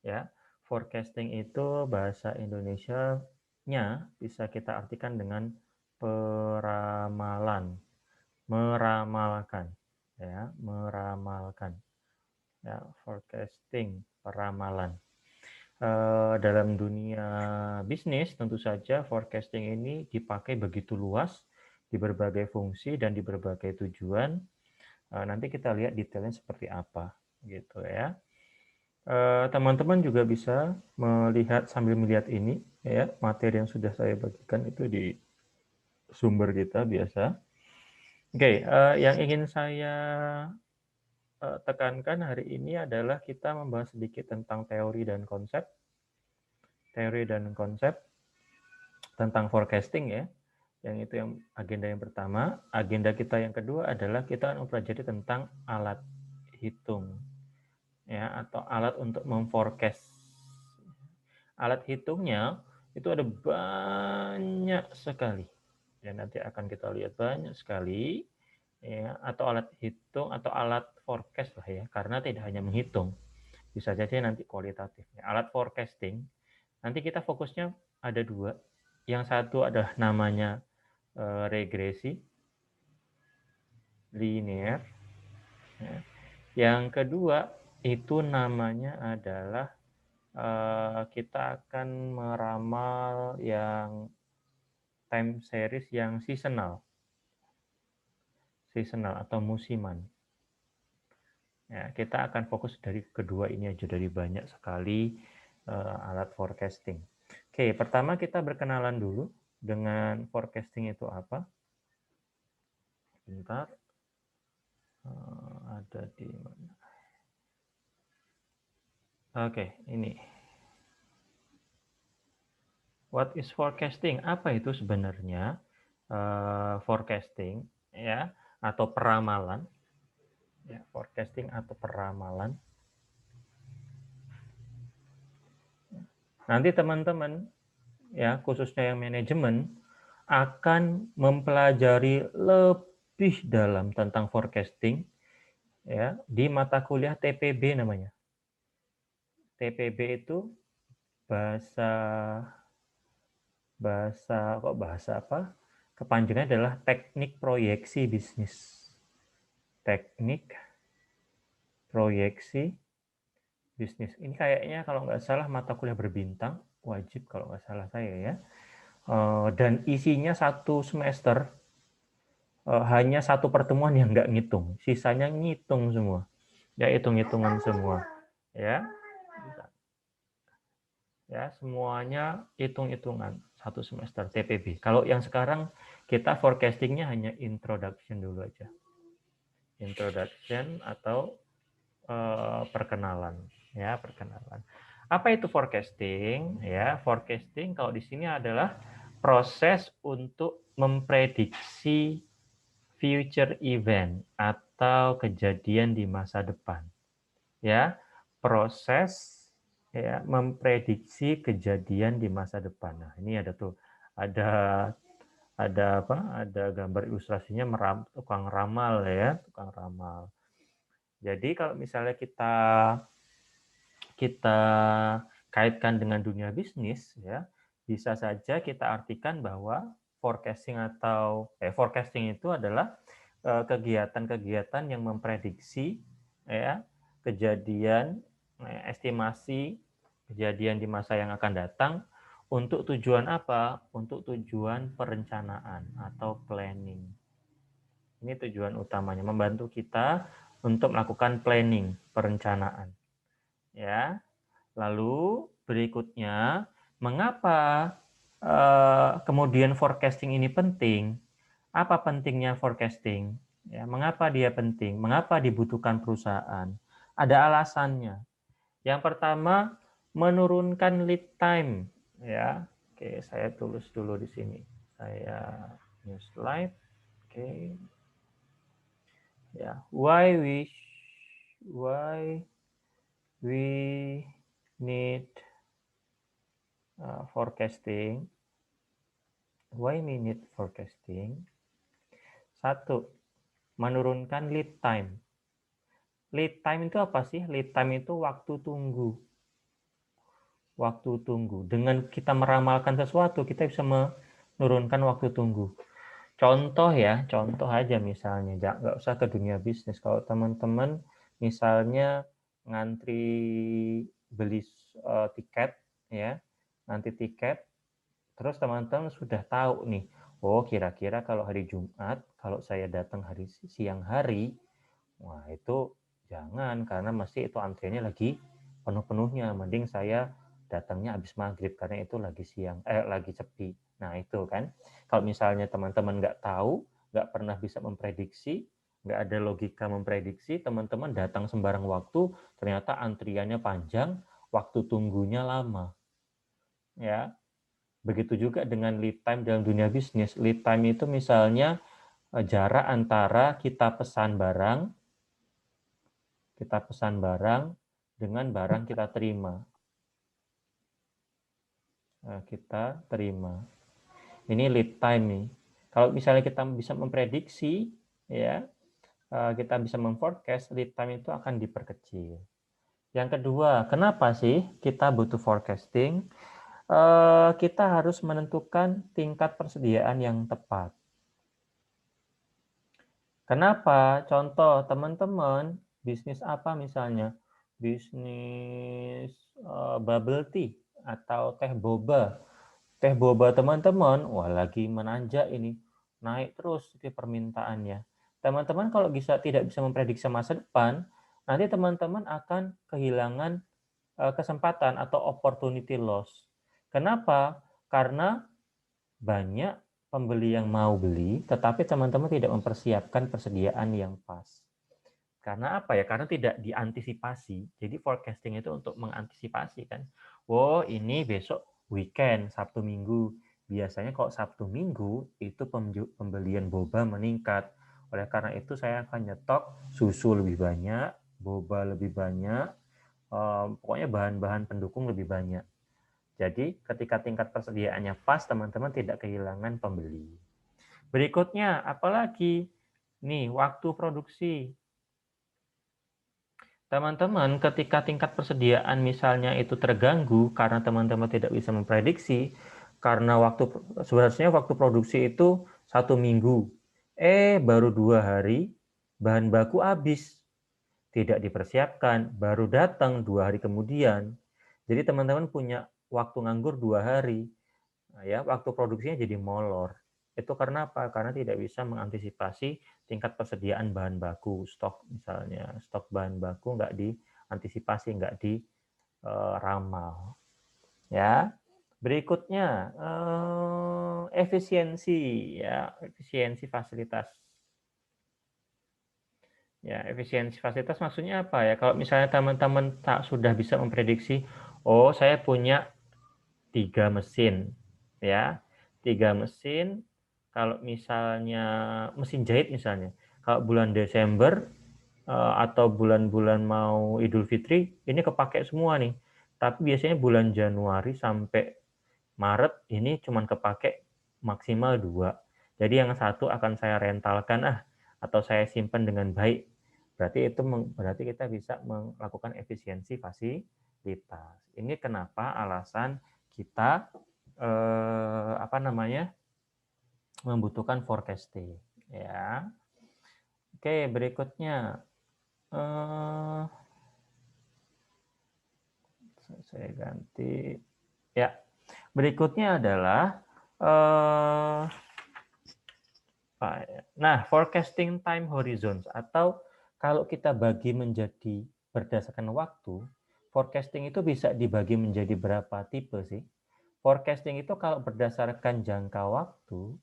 Ya, forecasting itu bahasa Indonesianya bisa kita artikan dengan peramalan, meramalkan, ya, meramalkan. Ya, forecasting, peramalan. Dalam dunia bisnis tentu saja forecasting ini dipakai begitu luas di berbagai fungsi dan di berbagai tujuan. Nanti kita lihat detailnya seperti apa, gitu ya. Teman-teman juga bisa melihat sambil melihat ini, ya, materi yang sudah saya bagikan itu di sumber kita biasa. Oke, yang ingin saya tekankan hari ini adalah kita membahas sedikit tentang teori dan konsep tentang forecasting ya. Yang itu yang agenda yang pertama. Agenda kita yang kedua adalah kita akan mempelajari tentang alat hitung ya, atau alat untuk memforecast. Alat hitungnya itu ada banyak sekali. Dan nanti akan kita lihat banyak sekali ya, atau alat hitung atau alat forecast lah ya, karena tidak hanya menghitung. Bisa jadi nanti kualitatifnya. Alat forecasting nanti kita fokusnya ada dua. Yang satu adalah namanya regresi linear. Ya. Yang kedua itu namanya adalah kita akan meramal yang time series yang seasonal atau musiman. Ya, kita akan fokus dari kedua ini aja, dari banyak sekali alat forecasting. Oke, pertama kita berkenalan dulu dengan forecasting itu apa. Bentar, ada di mana? Oke, ini. What is forecasting? Apa itu sebenarnya forecasting ya, atau peramalan? Ya, forecasting atau peramalan. Nanti teman-teman ya, khususnya yang manajemen akan mempelajari lebih dalam tentang forecasting ya di mata kuliah TPB namanya. TPB itu bahasa apa? Kepanjangannya adalah teknik proyeksi bisnis. Teknik proyeksi bisnis. Ini kayaknya kalau nggak salah mata kuliah berbintang, wajib kalau nggak salah saya ya. Dan isinya satu semester hanya satu pertemuan yang nggak ngitung, sisanya ngitung semua. Ya, hitung-hitungan semua. Ya, ya semuanya hitung-hitungan satu semester TPB. Kalau yang sekarang kita forecastingnya hanya introduction dulu aja. Introduction atau perkenalan, ya perkenalan. Apa itu forecasting? Ya, forecasting kalau di sini adalah proses untuk memprediksi future event atau kejadian di masa depan. Ya, proses ya memprediksi kejadian di masa depan. Nah, ini ada tuh ada apa? Ada gambar ilustrasinya tukang ramal ya, tukang ramal. Jadi kalau misalnya kita kaitkan dengan dunia bisnis ya, bisa saja kita artikan bahwa forecasting itu adalah kegiatan-kegiatan yang memprediksi ya kejadian, estimasi kejadian di masa yang akan datang untuk tujuan apa? Untuk tujuan perencanaan atau planning. Ini tujuan utamanya, membantu kita untuk melakukan planning, perencanaan. Ya. Lalu berikutnya, mengapa kemudian forecasting ini penting? Apa pentingnya forecasting? Ya, mengapa dia penting? Mengapa dibutuhkan perusahaan? Ada alasannya. Yang pertama, menurunkan lead time. Ya, oke, saya tulis dulu di sini. Saya new slide. Oke, ya, why we need forecasting. Why we need forecasting? Satu, menurunkan lead time. Lead time itu apa sih? Lead time itu waktu tunggu. waktu tunggu. Dengan kita meramalkan sesuatu, kita bisa menurunkan waktu tunggu. Contoh ya, contoh aja misalnya, nggak usah ke dunia bisnis. Kalau teman-teman misalnya ngantri beli tiket, ya, nanti tiket, terus teman-teman sudah tahu nih, oh kira-kira kalau hari Jumat, kalau saya datang siang hari, wah itu jangan, karena mesti itu antriannya lagi penuh-penuhnya. Mending saya datangnya habis maghrib karena itu lagi lagi sepi. Nah itu kan, kalau misalnya teman-teman nggak tahu, nggak pernah bisa memprediksi, nggak ada logika memprediksi, teman-teman datang sembarang waktu, ternyata antriannya panjang, waktu tunggunya lama. Ya, begitu juga dengan lead time dalam dunia bisnis. Lead time itu misalnya jarak antara kita pesan barang dengan barang kita terima. Kita terima. Ini lead time nih. Kalau misalnya kita bisa memprediksi, ya, kita bisa memforecast, lead time itu akan diperkecil. Yang kedua, kenapa sih kita butuh forecasting? Kita harus menentukan tingkat persediaan yang tepat. Kenapa? Contoh, teman-teman, bisnis apa misalnya? Bisnis bubble tea atau teh boba. Teh boba teman-teman, wah lagi menanjak ini. Naik terus di permintaannya. Teman-teman kalau tidak bisa memprediksi masa depan, nanti teman-teman akan kehilangan kesempatan atau opportunity loss. Kenapa? Karena banyak pembeli yang mau beli, tetapi teman-teman tidak mempersiapkan persediaan yang pas. Karena apa ya? Karena tidak diantisipasi. Jadi forecasting itu untuk mengantisipasi kan. Oh, ini besok weekend, Sabtu Minggu. Biasanya kalau Sabtu Minggu itu pembelian boba meningkat. Oleh karena itu saya akan nyetok susu lebih banyak, boba lebih banyak, pokoknya bahan-bahan pendukung lebih banyak. Jadi ketika tingkat persediaannya pas, teman-teman tidak kehilangan pembeli. Berikutnya, apalagi? Nih, waktu produksi. Teman-teman, ketika tingkat persediaan misalnya itu terganggu karena teman-teman tidak bisa memprediksi, karena sebenarnya waktu produksi itu 1 minggu, baru 2 hari, bahan baku habis, tidak dipersiapkan, baru datang 2 hari kemudian. Jadi teman-teman punya waktu nganggur 2 hari, nah, ya, waktu produksinya jadi molor. Itu karena apa? Karena tidak bisa mengantisipasi tingkat persediaan bahan baku, stok misalnya, stok bahan baku nggak diantisipasi, nggak diramal. Ya, berikutnya efisiensi, ya, efisiensi fasilitas. Ya, efisiensi fasilitas maksudnya apa ya? Kalau misalnya teman-teman sudah bisa memprediksi, oh saya punya 3 mesin, ya, 3 mesin. Kalau misalnya mesin jahit misalnya, kalau bulan Desember atau bulan-bulan mau Idul Fitri, ini kepake semua nih. Tapi biasanya bulan Januari sampai Maret ini cuma kepake maksimal 2. Jadi yang satu akan saya rentalkan atau saya simpan dengan baik. Berarti kita bisa melakukan efisiensi fasilitas. Ini kenapa alasan kita membutuhkan forecasting, ya. Oke, berikutnya saya ganti. Ya, berikutnya adalah forecasting time horizons, atau kalau kita bagi menjadi berdasarkan waktu, forecasting itu bisa dibagi menjadi berapa tipe sih? Forecasting itu kalau berdasarkan jangka waktu,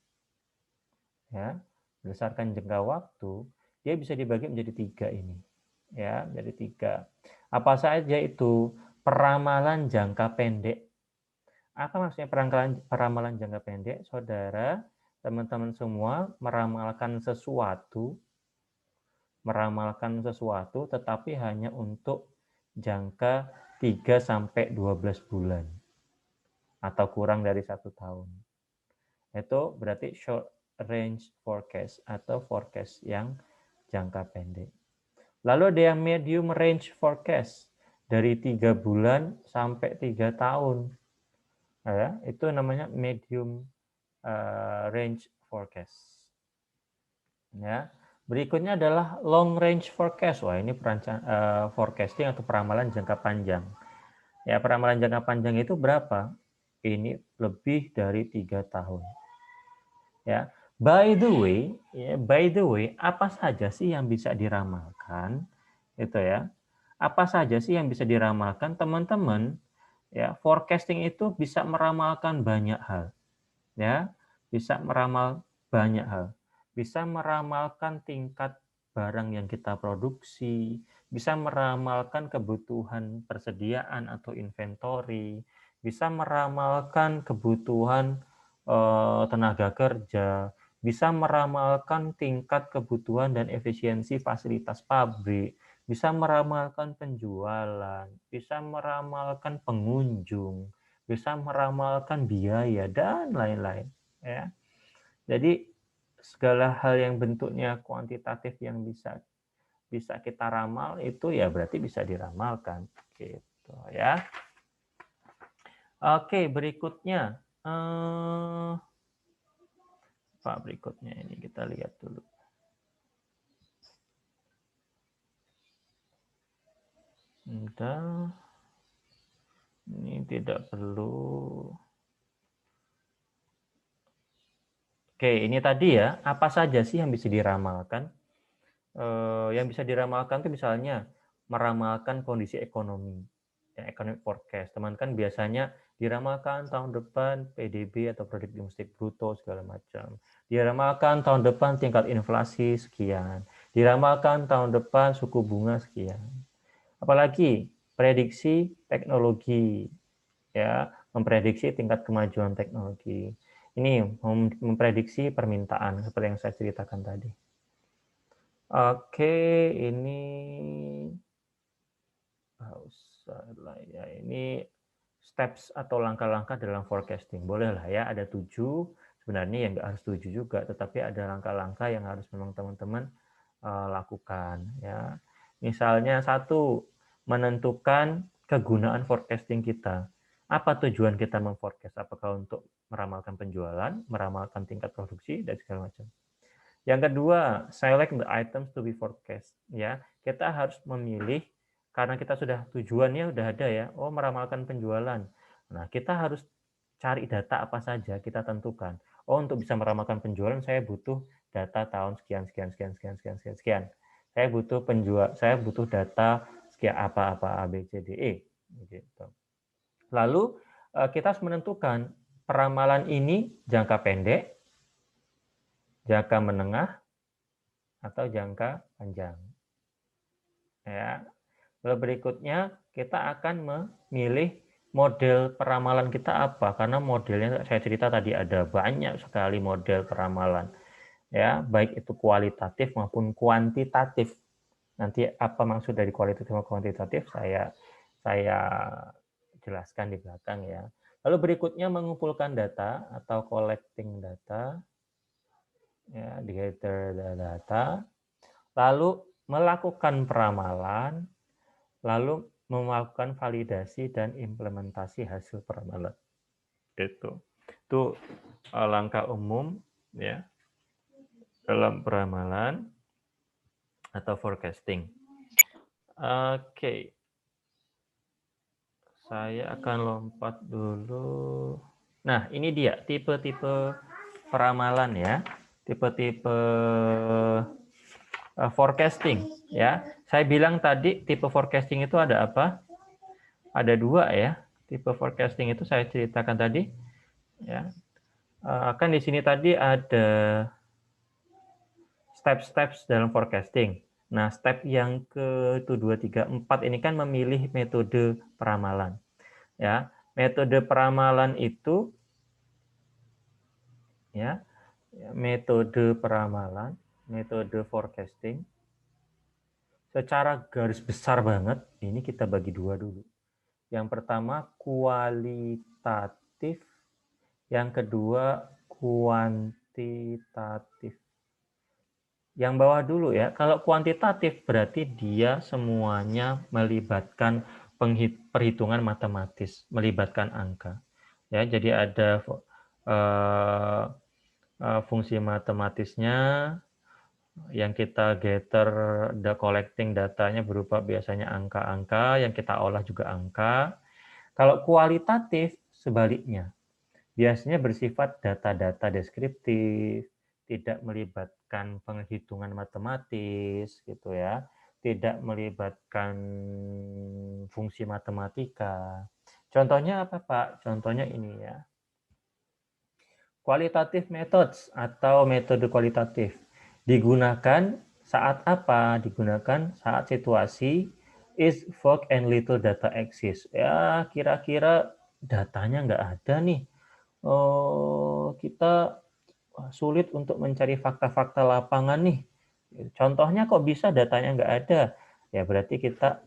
ya, berdasarkan jangka waktu, dia bisa dibagi menjadi 3 ini, ya, menjadi 3. Apa saja itu? Peramalan jangka pendek. Apa maksudnya peramalan jangka pendek? Saudara, teman-teman semua meramalkan sesuatu tetapi hanya untuk jangka 3 sampai 12 bulan atau kurang dari 1 tahun. Itu berarti short range forecast atau forecast yang jangka pendek. Lalu ada yang medium range forecast. dari 3 bulan sampai 3 tahun. Ya, itu namanya medium range forecast. Ya. Berikutnya adalah long range forecast. Wah, ini forecasting atau peramalan jangka panjang. Ya, peramalan jangka panjang itu berapa? Ini lebih dari 3 tahun. Ya. By the way, apa saja sih yang bisa diramalkan? Itu ya. Apa saja sih yang bisa diramalkan, teman-teman? Ya, forecasting itu bisa meramalkan banyak hal. Ya, bisa meramal banyak hal. Bisa meramalkan tingkat barang yang kita produksi, bisa meramalkan kebutuhan persediaan atau inventory, bisa meramalkan kebutuhan tenaga kerja, bisa meramalkan tingkat kebutuhan dan efisiensi fasilitas pabrik, bisa meramalkan penjualan, bisa meramalkan pengunjung, bisa meramalkan biaya dan lain-lain, ya. Jadi segala hal yang bentuknya kuantitatif yang bisa bisa kita ramal itu ya berarti bisa diramalkan gitu ya. Oke, berikutnya Pak, berikutnya ini kita lihat dulu. Bentar. Ini tidak perlu. Oke, ini tadi ya, apa saja sih yang bisa diramalkan? Yang bisa diramalkan itu misalnya meramalkan kondisi ekonomi, ya, economic forecast. Teman kan biasanya diramalkan tahun depan PDB atau produk domestik bruto segala macam. Diramalkan tahun depan tingkat inflasi sekian. Diramalkan tahun depan suku bunga sekian. Apalagi prediksi teknologi, ya, memprediksi tingkat kemajuan teknologi. Ini memprediksi permintaan seperti yang saya ceritakan tadi. Oke, ini usah lah ya. Ini steps atau langkah-langkah dalam forecasting. Boleh lah ya, ada 7. Sebenarnya yang nggak harus 7 juga, tetapi ada langkah-langkah yang harus memang teman-teman lakukan. Ya. Misalnya 1, menentukan kegunaan forecasting kita. Apa tujuan kita memforecast? Apakah untuk meramalkan penjualan, meramalkan tingkat produksi, dan segala macam. Yang kedua, select the items to be forecast. Ya, kita harus memilih karena kita sudah tujuannya udah ada ya. Oh, meramalkan penjualan. Nah, kita harus cari data apa saja kita tentukan. Oh, untuk bisa meramalkan penjualan saya butuh data tahun sekian sekian sekian sekian sekian sekian sekian. Saya butuh data sekian apa A B C D E gitu. Lalu kita harus menentukan peramalan ini jangka pendek, jangka menengah, atau jangka panjang. Ya. Lalu berikutnya kita akan memilih model peramalan kita apa, karena modelnya saya cerita tadi ada banyak sekali model peramalan. Ya, baik itu kualitatif maupun kuantitatif. Nanti apa maksud dari kualitatif dan kuantitatif saya jelaskan di belakang ya. Lalu berikutnya mengumpulkan data atau collecting data, ya, gather data, lalu melakukan peramalan, lalu melakukan validasi dan implementasi hasil peramalan. Itu langkah umum ya dalam peramalan atau forecasting. Oke. Saya akan lompat dulu. Nah, ini dia tipe-tipe peramalan ya. Tipe-tipe forecasting ya. Saya bilang tadi tipe forecasting itu ada apa? Ada 2 ya. Tipe forecasting itu saya ceritakan tadi ya. Kan di sini tadi ada step-steps dalam forecasting. Nah, step yang ke-1, 2, 3, 4 ini kan memilih metode peramalan. Ya, metode peramalan itu ya, metode peramalan, metode forecasting secara garis besar banget ini kita bagi 2 dulu. Yang pertama kualitatif, yang kedua kuantitatif. Yang bawah dulu ya, kalau kuantitatif berarti dia semuanya melibatkan perhitungan matematis melibatkan angka. Ya, jadi ada fungsi matematisnya yang kita gather, collecting datanya berupa biasanya angka-angka, yang kita olah juga angka. Kalau kualitatif sebaliknya, biasanya bersifat data-data deskriptif, tidak melibatkan penghitungan matematis, gitu ya, tidak melibatkan fungsi matematika. Contohnya apa, Pak? Contohnya ini ya. Qualitative methods atau metode kualitatif digunakan saat apa? Digunakan saat situasi is vague and little data exists. Ya, kira-kira datanya nggak ada nih. Kita sulit untuk mencari fakta-fakta lapangan nih. Contohnya kok bisa datanya nggak ada? Ya berarti kita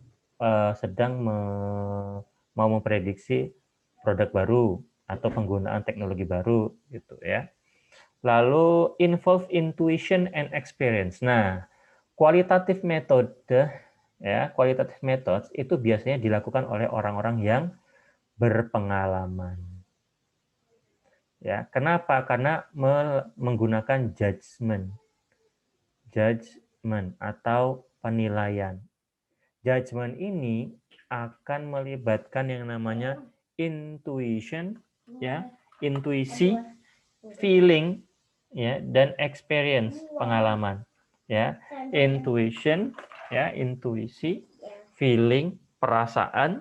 sedang mau memprediksi produk baru atau penggunaan teknologi baru gitu ya. Lalu involve intuition and experience. Nah, kualitatif metode ya, kualitatif methods itu biasanya dilakukan oleh orang-orang yang berpengalaman. Ya, kenapa? Karena menggunakan judgment atau penilaian. Judgment ini akan melibatkan yang namanya intuition, ya, intuisi, feeling, ya, dan experience, pengalaman, ya. Intuition, ya, intuisi, feeling, perasaan,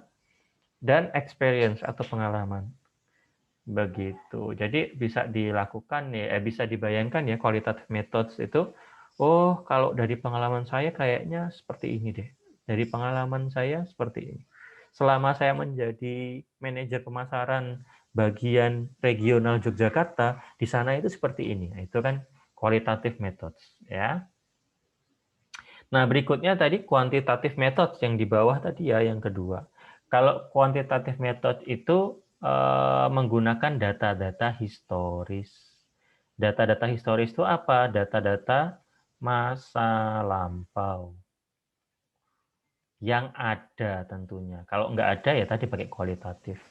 dan experience atau pengalaman. Begitu. Jadi bisa dilakukan ya, bisa dibayangkan ya qualitative methods itu. Oh, kalau dari pengalaman saya kayaknya seperti ini deh. Dari pengalaman saya seperti ini. Selama saya menjadi manajer pemasaran bagian regional Yogyakarta, di sana itu seperti ini. Nah, itu kan qualitative methods ya. Nah, berikutnya tadi quantitative methods yang di bawah tadi ya, yang kedua. Kalau quantitative method itu menggunakan data-data historis. Data-data historis itu apa? Data-data masa lampau. Yang ada tentunya. Kalau nggak ada ya tadi pakai kualitatif.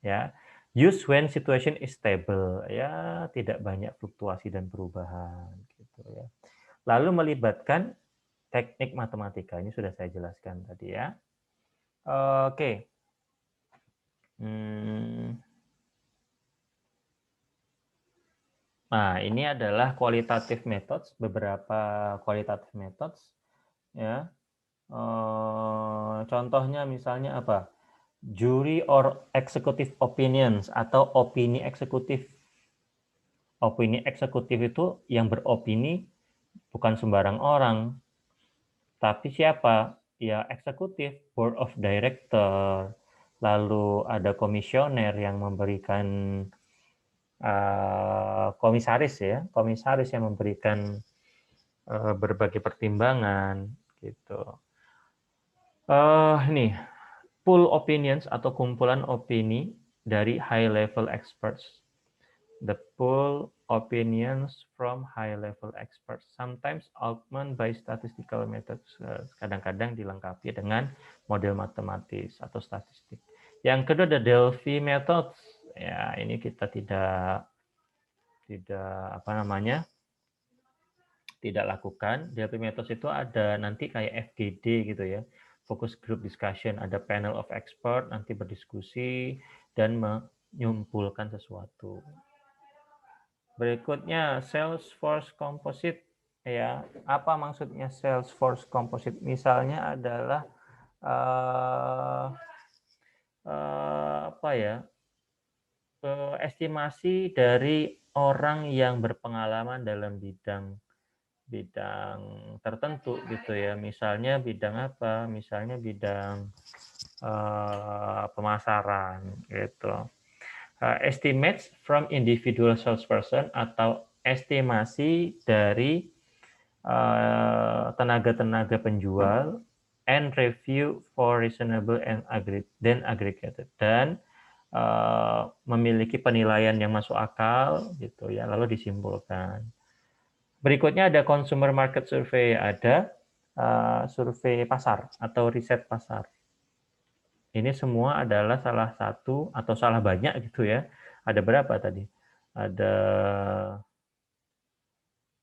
Ya. Use when situation is stable. Ya, tidak banyak fluktuasi dan perubahan. Gitu ya. Lalu melibatkan teknik matematika. Ini sudah saya jelaskan tadi ya. Oke. Nah, ini adalah qualitative methods, beberapa qualitative methods. Ya. Contohnya misalnya apa? Jury or executive opinions atau opini eksekutif. Opini eksekutif itu yang beropini bukan sembarang orang, tapi siapa? Ya eksekutif, board of director, lalu ada komisioner yang memberikan komisaris ya, komisaris yang memberikan berbagai pertimbangan gitu. Nih, pool opinions atau kumpulan opini dari high level experts. The pool opinions from high level experts sometimes augmented by statistical methods. Kadang-kadang dilengkapi dengan model matematis atau statistik. Yang kedua ada Delphi methods. Ya, ini kita tidak tidak lakukan. Delphi methods itu ada nanti kayak FGD gitu ya. Focus group discussion, ada panel of expert nanti berdiskusi dan menyimpulkan sesuatu. Berikutnya Salesforce Composite ya. Apa maksudnya Salesforce Composite? Misalnya adalah apa ya? Estimasi dari orang yang berpengalaman dalam bidang tertentu gitu ya. Misalnya bidang apa? Misalnya bidang pemasaran gitu. Estimates from individual salesperson atau estimasi dari tenaga-tenaga penjual and review for reasonable and aggregated dan memiliki penilaian yang masuk akal gitu ya, lalu disimpulkan. Berikutnya ada consumer market survey, ada survei pasar atau riset pasar. Ini semua adalah salah satu atau salah banyak gitu ya. Ada berapa tadi? Ada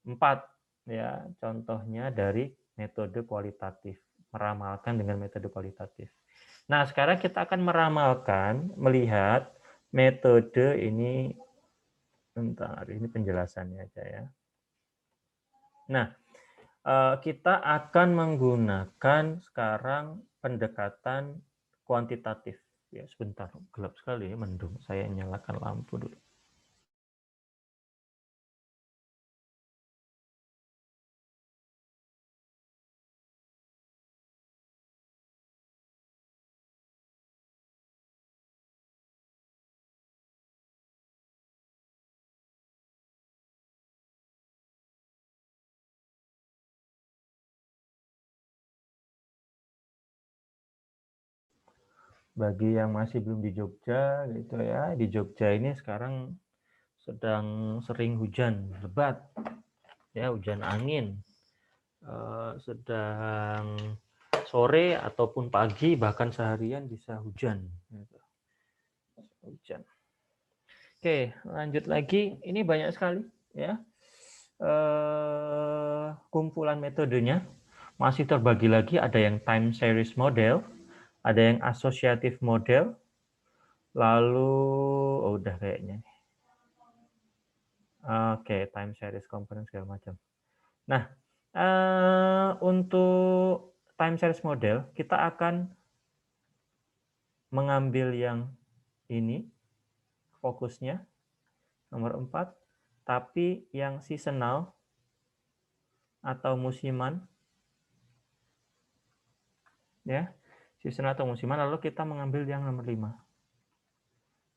4 ya contohnya dari metode kualitatif, meramalkan dengan metode kualitatif. Nah, sekarang kita akan meramalkan, melihat metode ini, bentar, ini penjelasannya aja ya. Nah, kita akan menggunakan sekarang pendekatan kuantitatif. Ya, sebentar, gelap sekali ya, mendung. Saya nyalakan lampu dulu. Bagi yang masih belum di Jogja gitu ya, di Jogja ini sekarang sedang sering hujan lebat, ya hujan angin, sedang sore ataupun pagi bahkan seharian bisa hujan. Gitu. Hujan. Oke, lanjut lagi. Ini banyak sekali ya kumpulan metodenya. Masih terbagi lagi, ada yang time series model, ada yang associative model, lalu udah kayaknya. Oke, time series component segala macam. Nah, untuk time series model kita akan mengambil yang ini fokusnya nomor 4, tapi yang seasonal atau musiman ya. Seasonal atau musiman, lalu kita mengambil yang nomor 5.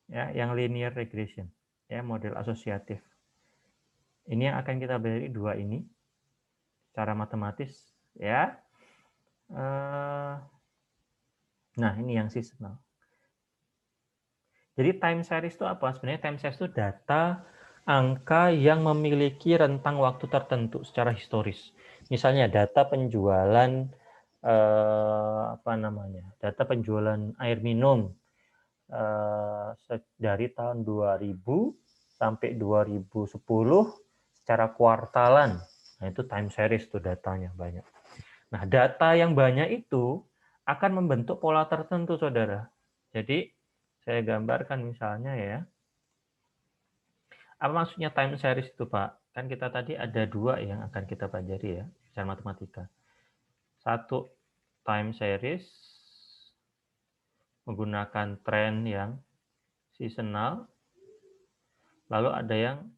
Ya, yang linear regression, ya, model asosiatif. Ini yang akan kita beri dua ini secara matematis ya. Nah, ini yang seasonal. Jadi time series itu apa? Sebenarnya time series itu data angka yang memiliki rentang waktu tertentu secara historis. Misalnya data penjualan apa namanya? Data penjualan air minum dari tahun 2000 sampai 2010 secara kuartalan. Nah, itu time series tuh datanya banyak. Nah, data yang banyak itu akan membentuk pola tertentu, Saudara. Jadi, saya gambarkan misalnya ya. Apa maksudnya time series itu, Pak? Kan kita tadi ada dua yang akan kita pelajari ya, secara matematika. Satu, time series menggunakan tren yang seasonal. Lalu ada yang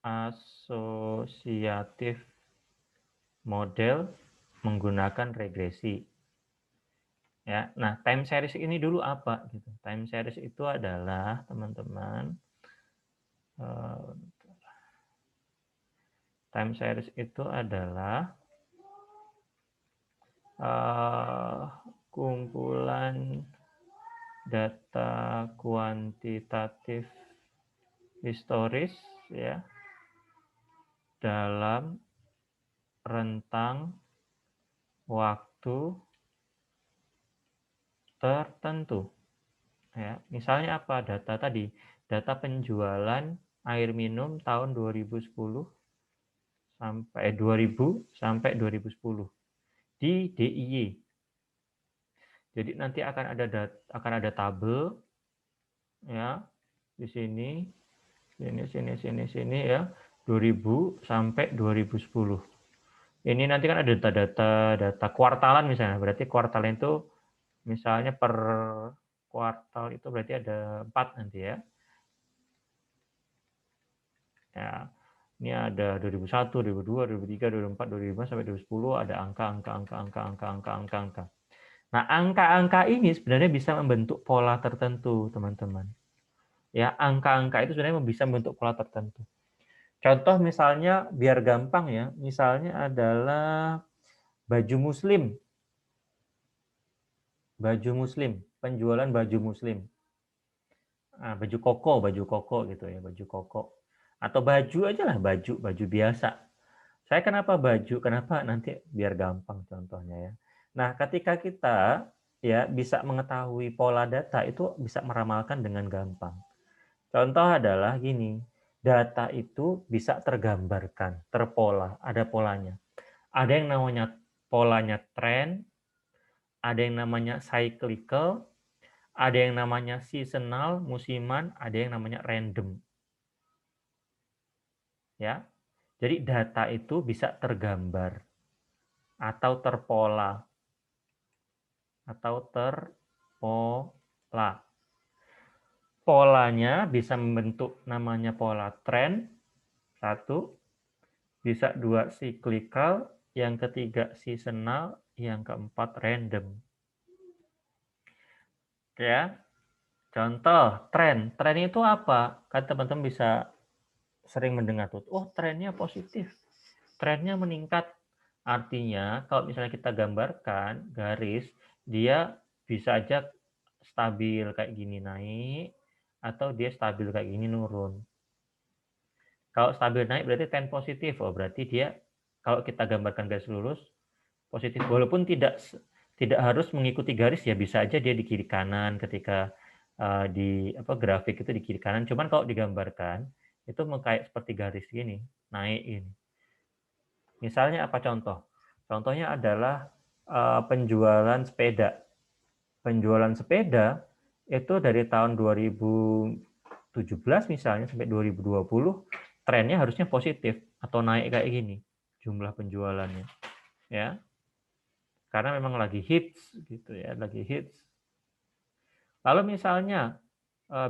asosiatif model menggunakan regresi. Ya, nah time series ini dulu apa? Gitu. Time series itu adalah teman-teman, time series itu adalah kumpulan data kuantitatif historis ya dalam rentang waktu tertentu. Ya, misalnya apa? Data tadi, data penjualan air minum tahun 2010 sampai 2000 sampai 2010 di DIY. Jadi nanti akan ada tabel ya di sini sini ya 2000 sampai 2010. Ini nanti kan ada data kuartalan misalnya. Berarti kuartalan itu misalnya per kuartal itu berarti ada 4 nanti ya. Ya, ini ada 2001, 2002, 2003, 2004, 2005 sampai 2010 ada angka. Nah, angka-angka ini sebenarnya bisa membentuk pola tertentu, teman-teman. Ya, angka-angka itu sebenarnya bisa membentuk pola tertentu. Contoh misalnya biar gampang ya, misalnya adalah baju muslim. Baju muslim, penjualan baju muslim. Nah, baju koko gitu ya, baju koko. Atau baju aja lah, baju biasa. Saya kenapa baju? Kenapa? Nanti biar gampang contohnya ya. Nah, ketika kita ya bisa mengetahui pola data itu bisa meramalkan dengan gampang. Contoh adalah gini, data itu bisa tergambarkan, terpola, ada polanya. Ada yang namanya polanya tren, ada yang namanya cyclical, ada yang namanya seasonal, musiman, ada yang namanya random. Ya. Jadi data itu bisa tergambar atau terpola atau terpola. Polanya bisa membentuk namanya pola tren, satu, bisa dua cyclical, yang ketiga seasonal, yang keempat random. Ya, contoh tren. Tren itu apa? Kan teman-teman bisa sering mendengar tuh, oh trennya positif, trennya meningkat. Artinya kalau misalnya kita gambarkan garis, dia bisa aja stabil kayak gini naik, atau dia stabil kayak gini nurun. Kalau stabil naik berarti tren positif, oh berarti dia kalau kita gambarkan garis lurus positif, walaupun tidak harus mengikuti garis, ya bisa aja dia di kiri kanan ketika di grafik itu di kiri kanan. Cuman kalau digambarkan itu kayak seperti garis gini naik ini. Misalnya apa contoh? Contohnya adalah penjualan sepeda. Penjualan sepeda itu dari tahun 2017 misalnya sampai 2020 trennya harusnya positif atau naik kayak gini jumlah penjualannya, ya. Karena memang lagi hits gitu ya, lagi hits. Lalu misalnya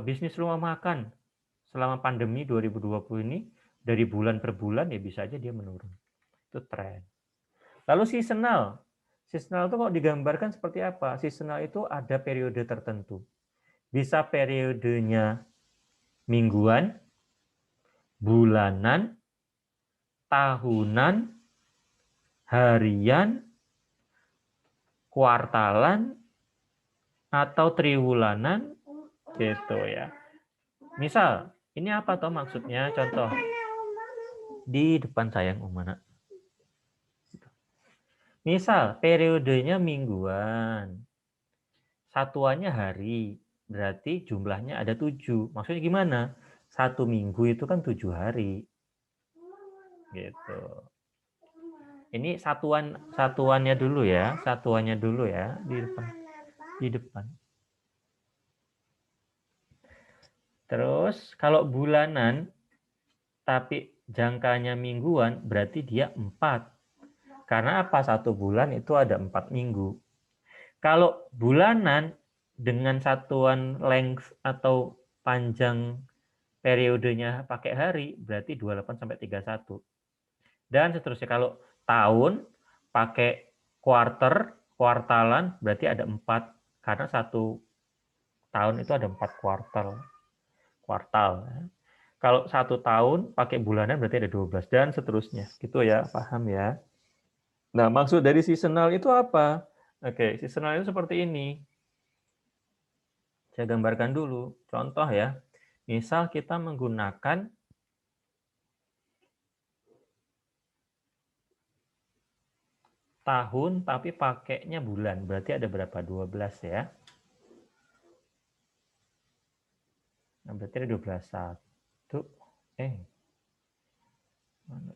bisnis rumah makan selama pandemi 2020 ini dari bulan per bulan ya bisa aja dia menurun. Itu tren. Lalu seasonal. Seasonal itu kok digambarkan seperti apa? Seasonal itu ada periode tertentu. Bisa periodenya mingguan, bulanan, tahunan, harian, kuartalan, atau triwulanan gitu ya. Misal, ini apa toh maksudnya? Contoh. Di depan sayang Umana. Misal, periodenya mingguan. Satuannya hari. Berarti jumlahnya ada 7. Maksudnya gimana? 1 minggu itu kan 7 hari. Gitu. Ini satuannya dulu ya. Satuannya dulu ya. Di depan. Di depan. Terus, kalau bulanan, tapi jangkanya mingguan, berarti dia 4. Karena apa? 1 bulan itu ada 4 minggu. Kalau bulanan dengan satuan length atau panjang periodenya pakai hari, berarti 28 sampai 31. Dan seterusnya. Kalau tahun pakai quarter, kuartalan, berarti ada 4. Karena 1 tahun itu ada 4 kuartal. Kalau 1 tahun pakai bulanan berarti ada 12. Dan seterusnya. Gitu ya, paham ya? Nah, maksud dari seasonal itu apa? Oke, seasonal itu seperti ini. Saya gambarkan dulu. Contoh ya. Misal kita menggunakan tahun tapi pakainya bulan. Berarti ada berapa? 12 ya. Nah, berarti ada 12. 1. Mana?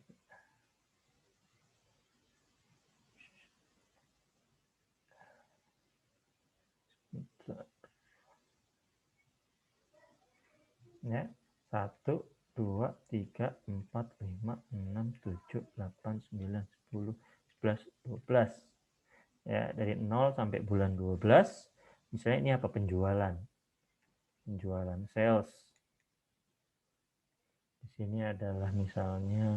Ya. 1, 2, 3, 4, 5, 6, 7, 8, 9, 10, 11, 12. Ya, dari 0 sampai bulan 12. Misalnya ini apa? Penjualan. Penjualan sales. Di sini adalah misalnya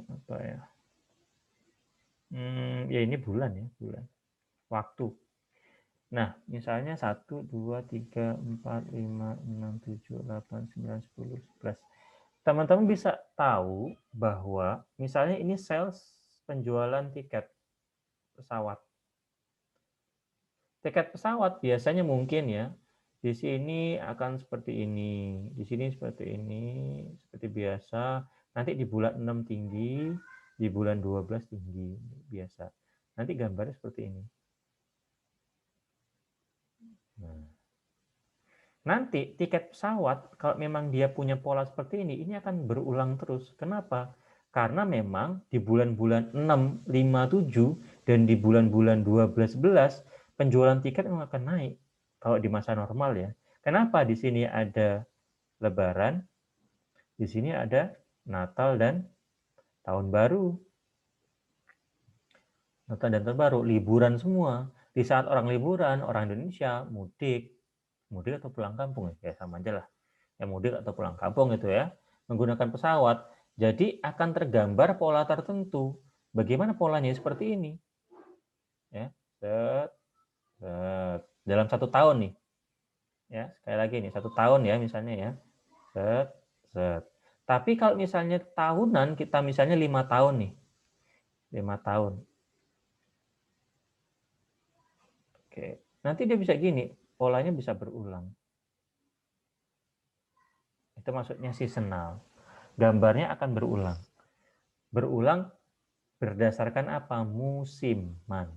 apa ya? Ya ini bulan ya, bulan. Waktu. Nah, misalnya 1, 2, 3, 4, 5, 6, 7, 8, 9, 10, 11. Teman-teman bisa tahu bahwa misalnya ini sales penjualan tiket pesawat. Tiket pesawat biasanya mungkin ya, di sini akan seperti ini, di sini seperti ini, seperti biasa. Nanti di bulan 6 tinggi, di bulan 12 tinggi, biasa. Nanti gambarnya seperti ini. Nah, nanti tiket pesawat, kalau memang dia punya pola seperti ini akan berulang terus. Kenapa? Karena memang di bulan-bulan 6, 5, 7, dan di bulan-bulan 12, 11, penjualan tiket memang akan naik. Kalau di masa normal ya. Kenapa di sini ada Lebaran, di sini ada Natal dan Tahun Baru. Natal dan Tahun Baru, liburan semua. Di saat orang liburan, orang Indonesia mudik atau pulang kampung ya sama aja lah. Ya mudik atau pulang kampung itu ya, menggunakan pesawat. Jadi akan tergambar pola tertentu. Bagaimana polanya seperti ini? Ya, set, set. Dalam 1 tahun nih. Ya, sekali lagi nih 1 tahun ya misalnya ya. Set, set. Tapi kalau misalnya tahunan, kita misalnya 5 tahun nih. 5 tahun. Oke. Nanti dia bisa gini, polanya bisa berulang. Itu maksudnya seasonal. Gambarnya akan berulang. Berulang berdasarkan apa? Musiman.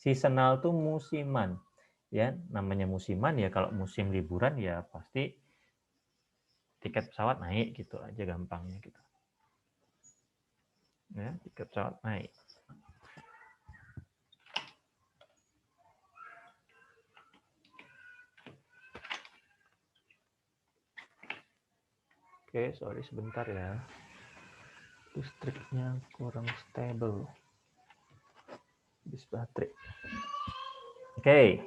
Seasonal itu musiman. Ya, namanya musiman ya kalau musim liburan ya pasti tiket pesawat naik gitu aja gampangnya gitu. Ya, tiket pesawat naik. Oke, sorry sebentar ya. Listriknya kurang stable. Habis baterai. Oke,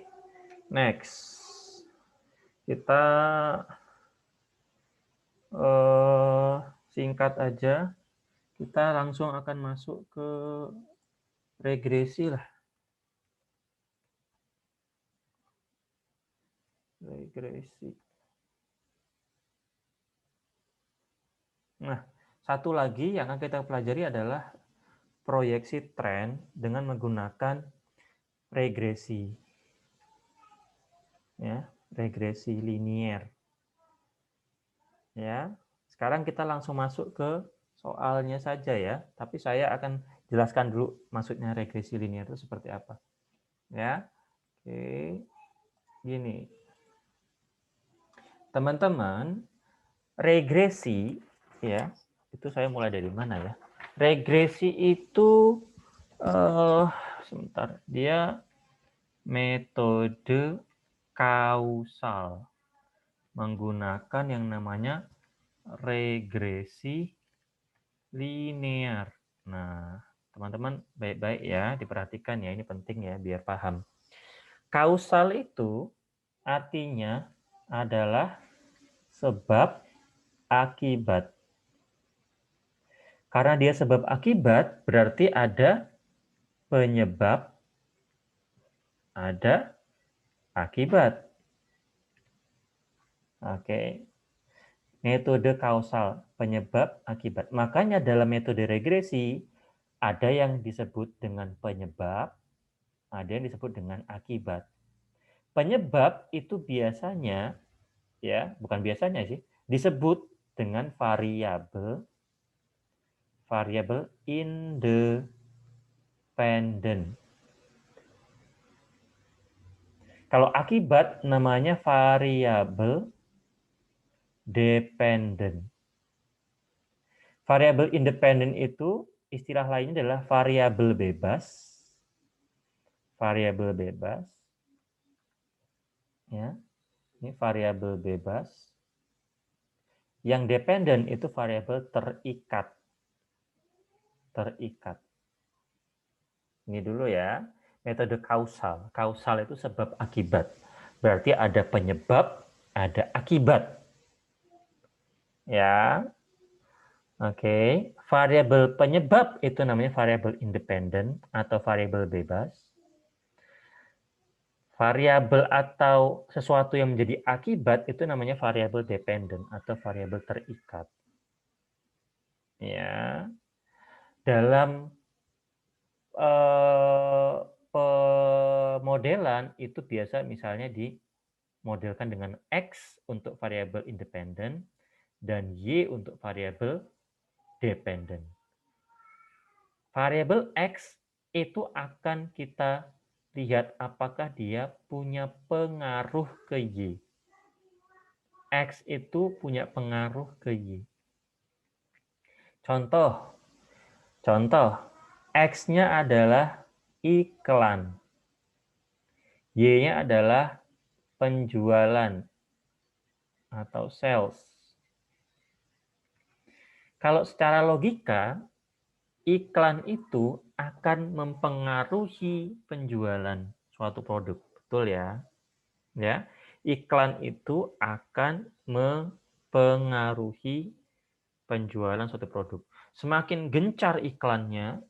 next. Kita singkat aja. Kita langsung akan masuk ke regresi lah. Regresi. Nah, satu lagi yang akan kita pelajari adalah proyeksi tren dengan menggunakan regresi. Ya, regresi linier. Ya. Sekarang kita langsung masuk ke soalnya saja ya, tapi saya akan jelaskan dulu maksudnya regresi linier itu seperti apa. Ya. Oke. Gini. Teman-teman, regresi ya, itu saya mulai dari mana ya? Regresi itu sebentar, dia metode kausal menggunakan yang namanya regresi linear. Nah, teman-teman baik-baik ya, diperhatikan ya, ini penting ya biar paham. Kausal itu artinya adalah sebab akibat. Karena dia sebab akibat, berarti ada penyebab, ada akibat. Oke. Metode kausal, penyebab akibat. Makanya dalam metode regresi, ada yang disebut dengan penyebab, ada yang disebut dengan akibat. Penyebab itu biasanya, ya bukan biasanya sih, disebut dengan variabel independen. Kalau akibat namanya variabel dependen. Variabel independen itu istilah lainnya adalah variabel bebas. Variabel bebas. Ya. Ini variabel bebas. Yang dependen itu variabel terikat. Terikat. Ini dulu ya. Metode kausal. Kausal itu sebab akibat. Berarti ada penyebab, ada akibat. Ya. Oke. Variabel penyebab itu namanya variabel independen atau variabel bebas. Variabel atau sesuatu yang menjadi akibat itu namanya variabel dependen atau variabel terikat. Ya. Dalam pemodelan itu biasa misalnya dimodelkan dengan X untuk variabel independen dan Y untuk variabel dependen. Variabel X itu akan kita lihat apakah dia punya pengaruh ke Y. X itu punya pengaruh ke Y. Contoh, X-nya adalah iklan. Y-nya adalah penjualan atau sales. Kalau secara logika, iklan itu akan mempengaruhi penjualan suatu produk. Betul ya? Ya. Iklan itu akan mempengaruhi penjualan suatu produk. Semakin gencar iklannya,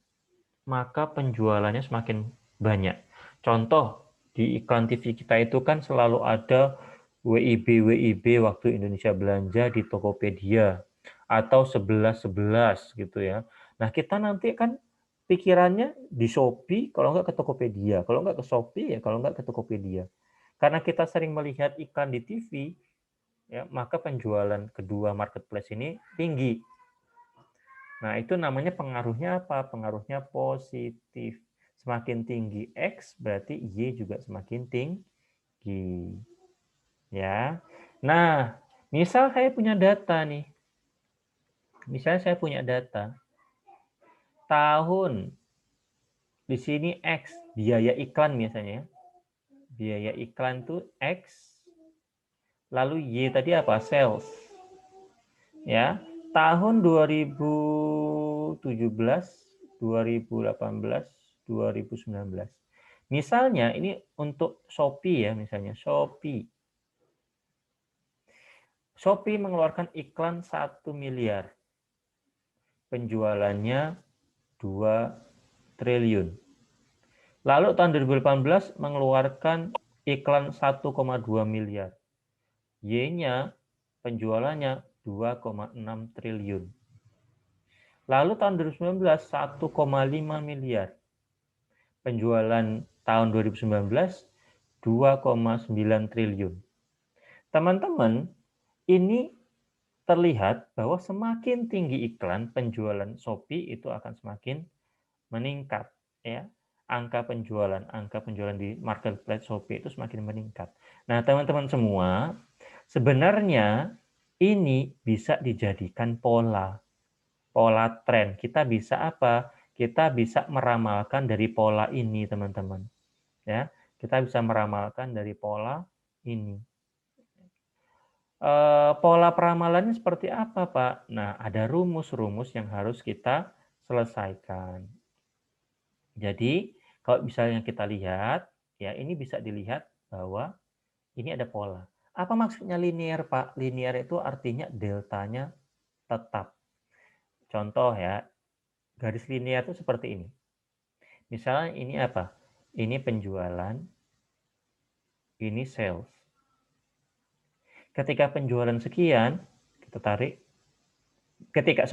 maka penjualannya semakin banyak. Contoh, di iklan TV kita itu kan selalu ada WIB waktu Indonesia belanja di Tokopedia atau 11.11 gitu ya. Nah, kita nanti kan pikirannya di Shopee, kalau nggak ke Tokopedia. Kalau nggak ke Shopee, ya kalau nggak ke Tokopedia. Karena kita sering melihat iklan di TV, ya, maka penjualan kedua marketplace ini tinggi. Nah, itu namanya pengaruhnya apa? Pengaruhnya positif. Semakin tinggi X, berarti Y juga semakin tinggi. Ya. Nah, misal saya punya data nih. Misalnya saya punya data. Tahun, di sini X, biaya iklan misalnya. Biaya iklan itu X, lalu Y tadi apa? Sales. Ya, tahun 2017, 2018, 2019. Misalnya ini untuk Shopee ya, misalnya Shopee. Shopee mengeluarkan iklan 1 miliar. Penjualannya 2 triliun. Lalu tahun 2018 mengeluarkan iklan 1,2 miliar. Y-nya penjualannya 2,6 triliun. Lalu tahun 2019 1,5 miliar. Penjualan tahun 2019 2,9 triliun. Teman-teman, ini terlihat bahwa semakin tinggi iklan, penjualan Shopee itu akan semakin meningkat, ya. Angka penjualan di marketplace Shopee itu semakin meningkat. Nah, teman-teman semua, sebenarnya ini bisa dijadikan pola tren. Kita bisa apa? Kita bisa meramalkan dari pola ini, teman-teman. Ya, kita bisa meramalkan dari pola ini. Pola peramalannya seperti apa, Pak? Nah, ada rumus-rumus yang harus kita selesaikan. Jadi, kalau misalnya kita lihat, ya ini bisa dilihat bahwa ini ada pola. Apa maksudnya linear, Pak? Linear itu artinya deltanya tetap. Contoh ya, garis linear itu seperti ini. Misalnya ini apa? Ini penjualan, ini sales. Ketika penjualan sekian, kita tarik. Ketika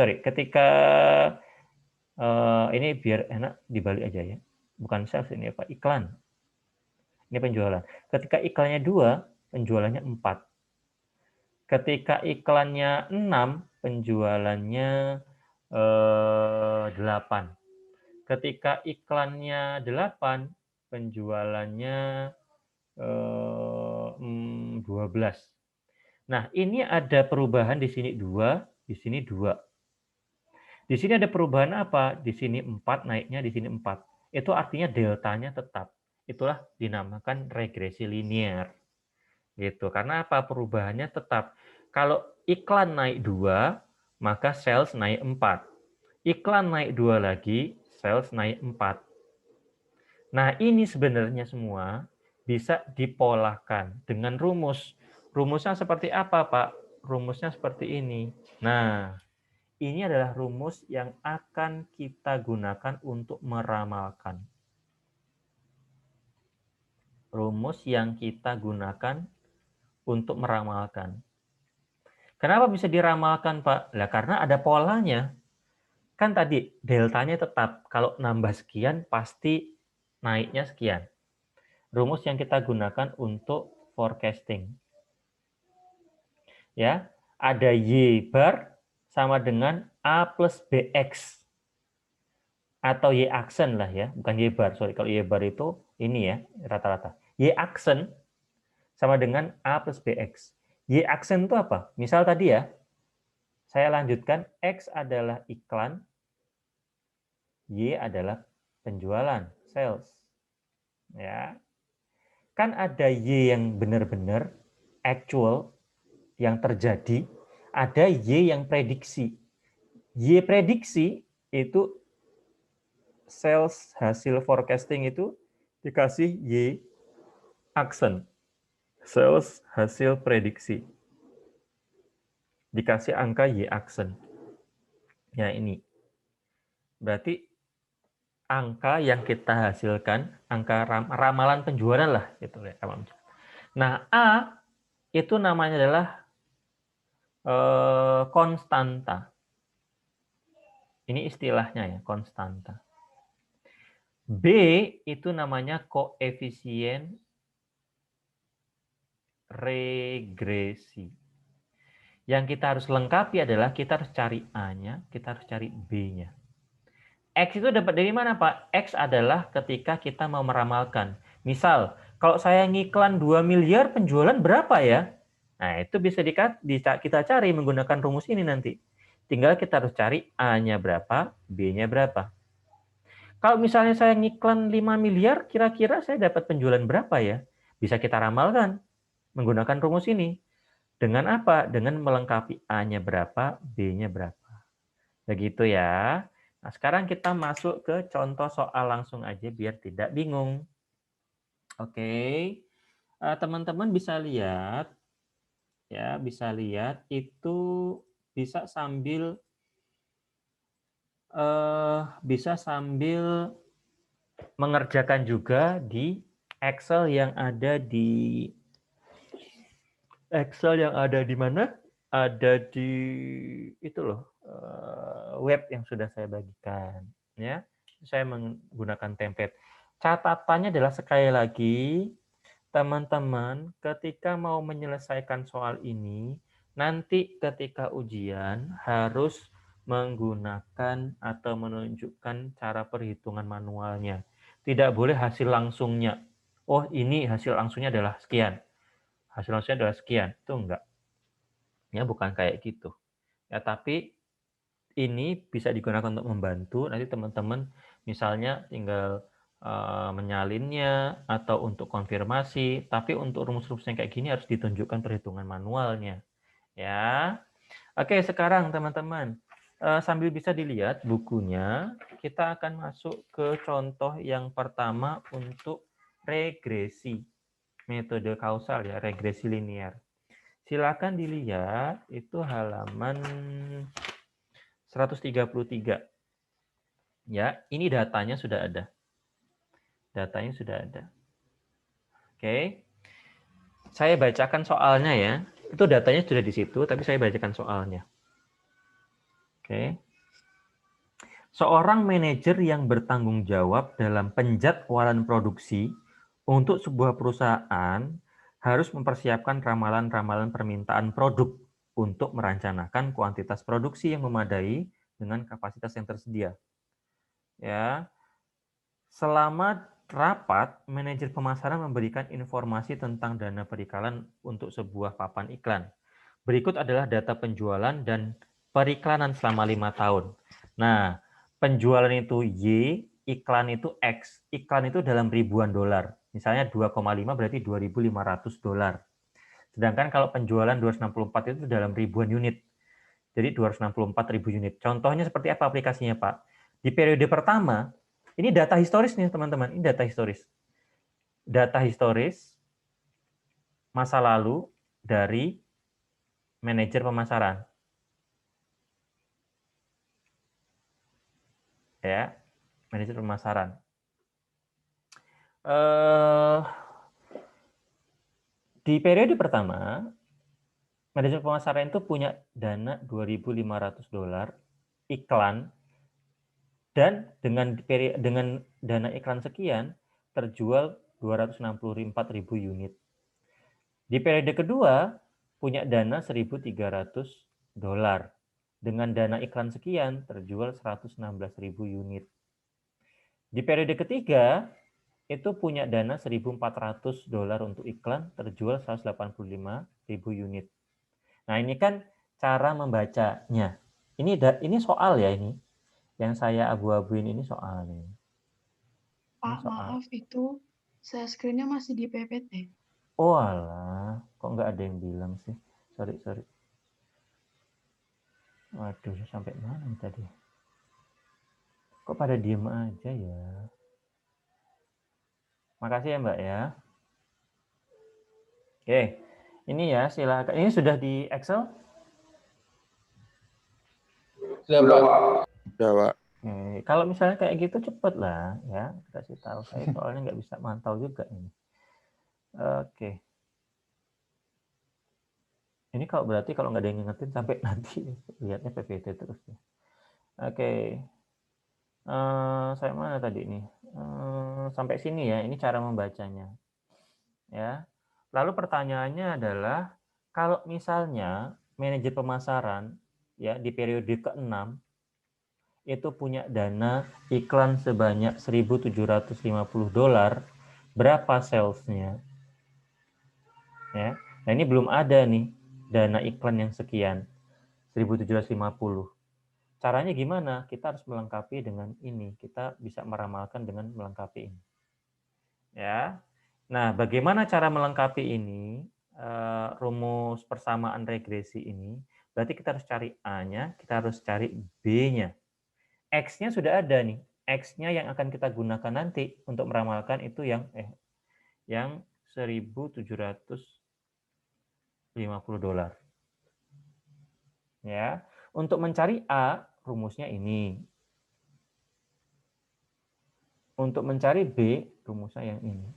ini biar enak dibalik aja ya. Bukan sales ini apa? Iklan. Ini penjualan. Ketika iklannya 2, penjualannya 4. Ketika iklannya 6, penjualannya 8. Ketika iklannya 8, penjualannya 12. Nah, ini ada perubahan di sini 2, di sini 2. Di sini ada perubahan apa? Di sini 4, naiknya di sini 4. Itu artinya deltanya tetap. Itulah dinamakan regresi linear. Gitu. Karena apa? Perubahannya tetap. Kalau iklan naik 2, maka sales naik 4. Iklan naik 2 lagi, sales naik 4. Nah, ini sebenarnya semua bisa dipolakan dengan rumus. Rumusnya seperti apa, Pak? Rumusnya seperti ini. Nah, ini adalah rumus yang akan kita gunakan untuk meramalkan. Rumus yang kita gunakan untuk meramalkan. Kenapa bisa diramalkan, Pak? Lah, karena ada polanya. Kan tadi deltanya tetap. Kalau nambah sekian, pasti naiknya sekian. Rumus yang kita gunakan untuk forecasting. Ya, ada Y bar sama dengan A plus BX. atau Y aksen lah ya, bukan Y bar. Sorry, kalau Y bar itu ini ya rata-rata. Y aksen sama dengan A plus BX. Y aksen itu apa? Misal tadi ya, saya lanjutkan, X adalah iklan, Y adalah penjualan, sales. Ya, kan ada Y yang benar-benar actual yang terjadi, ada Y yang prediksi. Y prediksi itu sales hasil forecasting itu dikasih Y aksen. Sales hasil prediksi. Dikasih angka Y aksen. Ya ini. Berarti angka yang kita hasilkan, angka ramalan penjualan lah. Gitu ya. Nah, A itu namanya adalah konstanta. Ini istilahnya ya, konstanta. B itu namanya koefisien regresi. Yang kita harus lengkapi adalah kita harus cari A-nya, kita harus cari B-nya. X itu dapat dari mana, Pak? X adalah ketika kita mau meramalkan. Misal, kalau saya ngiklan 2 miliar, penjualan berapa ya? Nah, itu bisa kita cari menggunakan rumus ini nanti. Tinggal kita harus cari A-nya berapa, B-nya berapa. Kalau misalnya saya ngiklan 5 miliar, kira-kira saya dapat penjualan berapa ya? Bisa kita ramalkan menggunakan rumus ini. Dengan apa? Dengan melengkapi A-nya berapa, B-nya berapa. Begitu ya. Nah, sekarang kita masuk ke contoh soal langsung aja biar tidak bingung. Oke. Teman-teman bisa lihat ya, itu bisa sambil mengerjakan juga di Excel yang ada di mana? Ada di itu loh, web yang sudah saya bagikan ya. Saya menggunakan template. Catatannya adalah sekali lagi teman-teman ketika mau menyelesaikan soal ini nanti ketika ujian harus menggunakan atau menunjukkan cara perhitungan manualnya. Tidak boleh hasil langsungnya. Oh, ini hasil langsungnya adalah sekian. Hasil langsungnya adalah sekian. Itu enggak. Ya, bukan kayak gitu. Ya, tapi ini bisa digunakan untuk membantu nanti teman-teman misalnya tinggal menyalinnya atau untuk konfirmasi, tapi untuk rumus-rumus yang kayak gini harus ditunjukkan perhitungan manualnya. Ya. Oke, sekarang teman-teman sambil bisa dilihat bukunya, kita akan masuk ke contoh yang pertama untuk regresi. Metode kausal ya, regresi linear. Silakan dilihat itu halaman 133. Ya, ini datanya sudah ada. Datanya sudah ada. Oke. Saya bacakan soalnya ya. Itu datanya sudah di situ, tapi saya bacakan soalnya. Oke. Seorang manajer yang bertanggung jawab dalam penjadwalan produksi untuk sebuah perusahaan harus mempersiapkan ramalan-ramalan permintaan produk untuk merencanakan kuantitas produksi yang memadai dengan kapasitas yang tersedia. Ya. Selama rapat, manajer pemasaran memberikan informasi tentang dana perikalan untuk sebuah papan iklan. Berikut adalah data penjualan dan periklanan selama 5 tahun. Nah, penjualan itu Y, iklan itu X. Iklan itu dalam ribuan dolar. Misalnya 2,5 berarti 2.500 dolar. Sedangkan kalau penjualan 264 itu dalam ribuan unit. Jadi 264.000 unit. Contohnya seperti apa aplikasinya, Pak? Di periode pertama, ini data historis nih, teman-teman. Ini data historis. Data historis masa lalu dari manajer pemasaran. Ya, manajer pemasaran. Di periode pertama, manajer pemasaran itu punya dana 2.500 dolar iklan, dan dengan dana iklan sekian terjual 264.000 unit. Di periode kedua punya dana 1.300 dolar. Dengan dana iklan sekian terjual 116.000 unit. Di periode ketiga, itu punya dana $1.400 untuk iklan, terjual 185.000 unit. Nah, ini kan cara membacanya. Ini soal ya ini. Yang saya abu-abuin ini soal nih. Ini Pak, soal. maaf itu share screen-nya masih di PPT. Oh alah, kok nggak ada yang bilang sih? Sorry. Waduh, sampai mana tadi? Kok pada diem aja ya? Makasih ya Mbak ya. Oke, ini ya silakan. Ini sudah di Excel? Sudah Pak. Sudah Pak. Kalau misalnya kayak gitu cepet lah ya, kasih tahu saya soalnya nggak bisa mantau juga ini. Oke. Ini kalau berarti kalau nggak ada yang ngingetin sampai nanti lihatnya PPT terus ya. Oke. Saya mana tadi nih? Sampai sini ya. Ini cara membacanya. Ya. Lalu pertanyaannya adalah kalau misalnya manajer pemasaran ya di periode ke-6 itu punya dana iklan sebanyak $1.750, berapa salesnya? Ya. Nah, ini belum ada nih dana iklan yang sekian, 1.750. Caranya gimana? Kita harus melengkapi dengan ini. Kita bisa meramalkan dengan melengkapi ini. Ya. Nah, bagaimana cara melengkapi ini? Rumus persamaan regresi ini. Berarti kita harus cari A-nya, kita harus cari B-nya. X-nya sudah ada nih. X-nya yang akan kita gunakan nanti untuk meramalkan itu yang $1.750. Ya. Untuk mencari A, rumusnya ini. Untuk mencari B, rumusnya yang ini.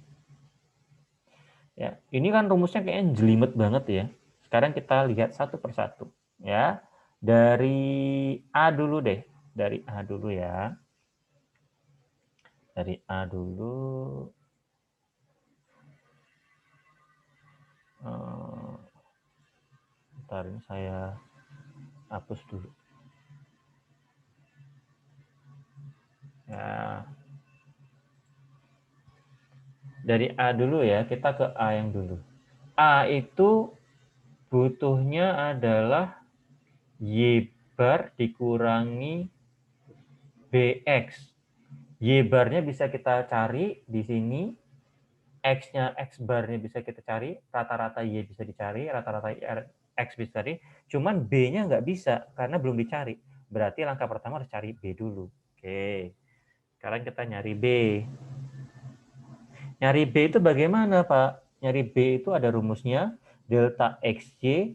Ya, ini kan rumusnya kayaknya jelimet banget ya. Sekarang kita lihat satu persatu. Ya, dari A dulu deh. Dari A dulu ya. Dari A dulu. Bentar, ini saya hapus dulu. Ya. Dari A dulu ya, kita ke A yang dulu. A itu butuhnya adalah Y bar dikurangi BX. Y barnya bisa kita cari di sini. X-nya, X bar-nya bisa kita cari, rata-rata Y bisa dicari, rata-rata X bisa dicari, cuman B-nya nggak bisa karena belum dicari. Berarti langkah pertama harus cari B dulu. Oke, sekarang kita nyari B. Nyari B itu bagaimana, Pak? Nyari B itu ada rumusnya, delta XY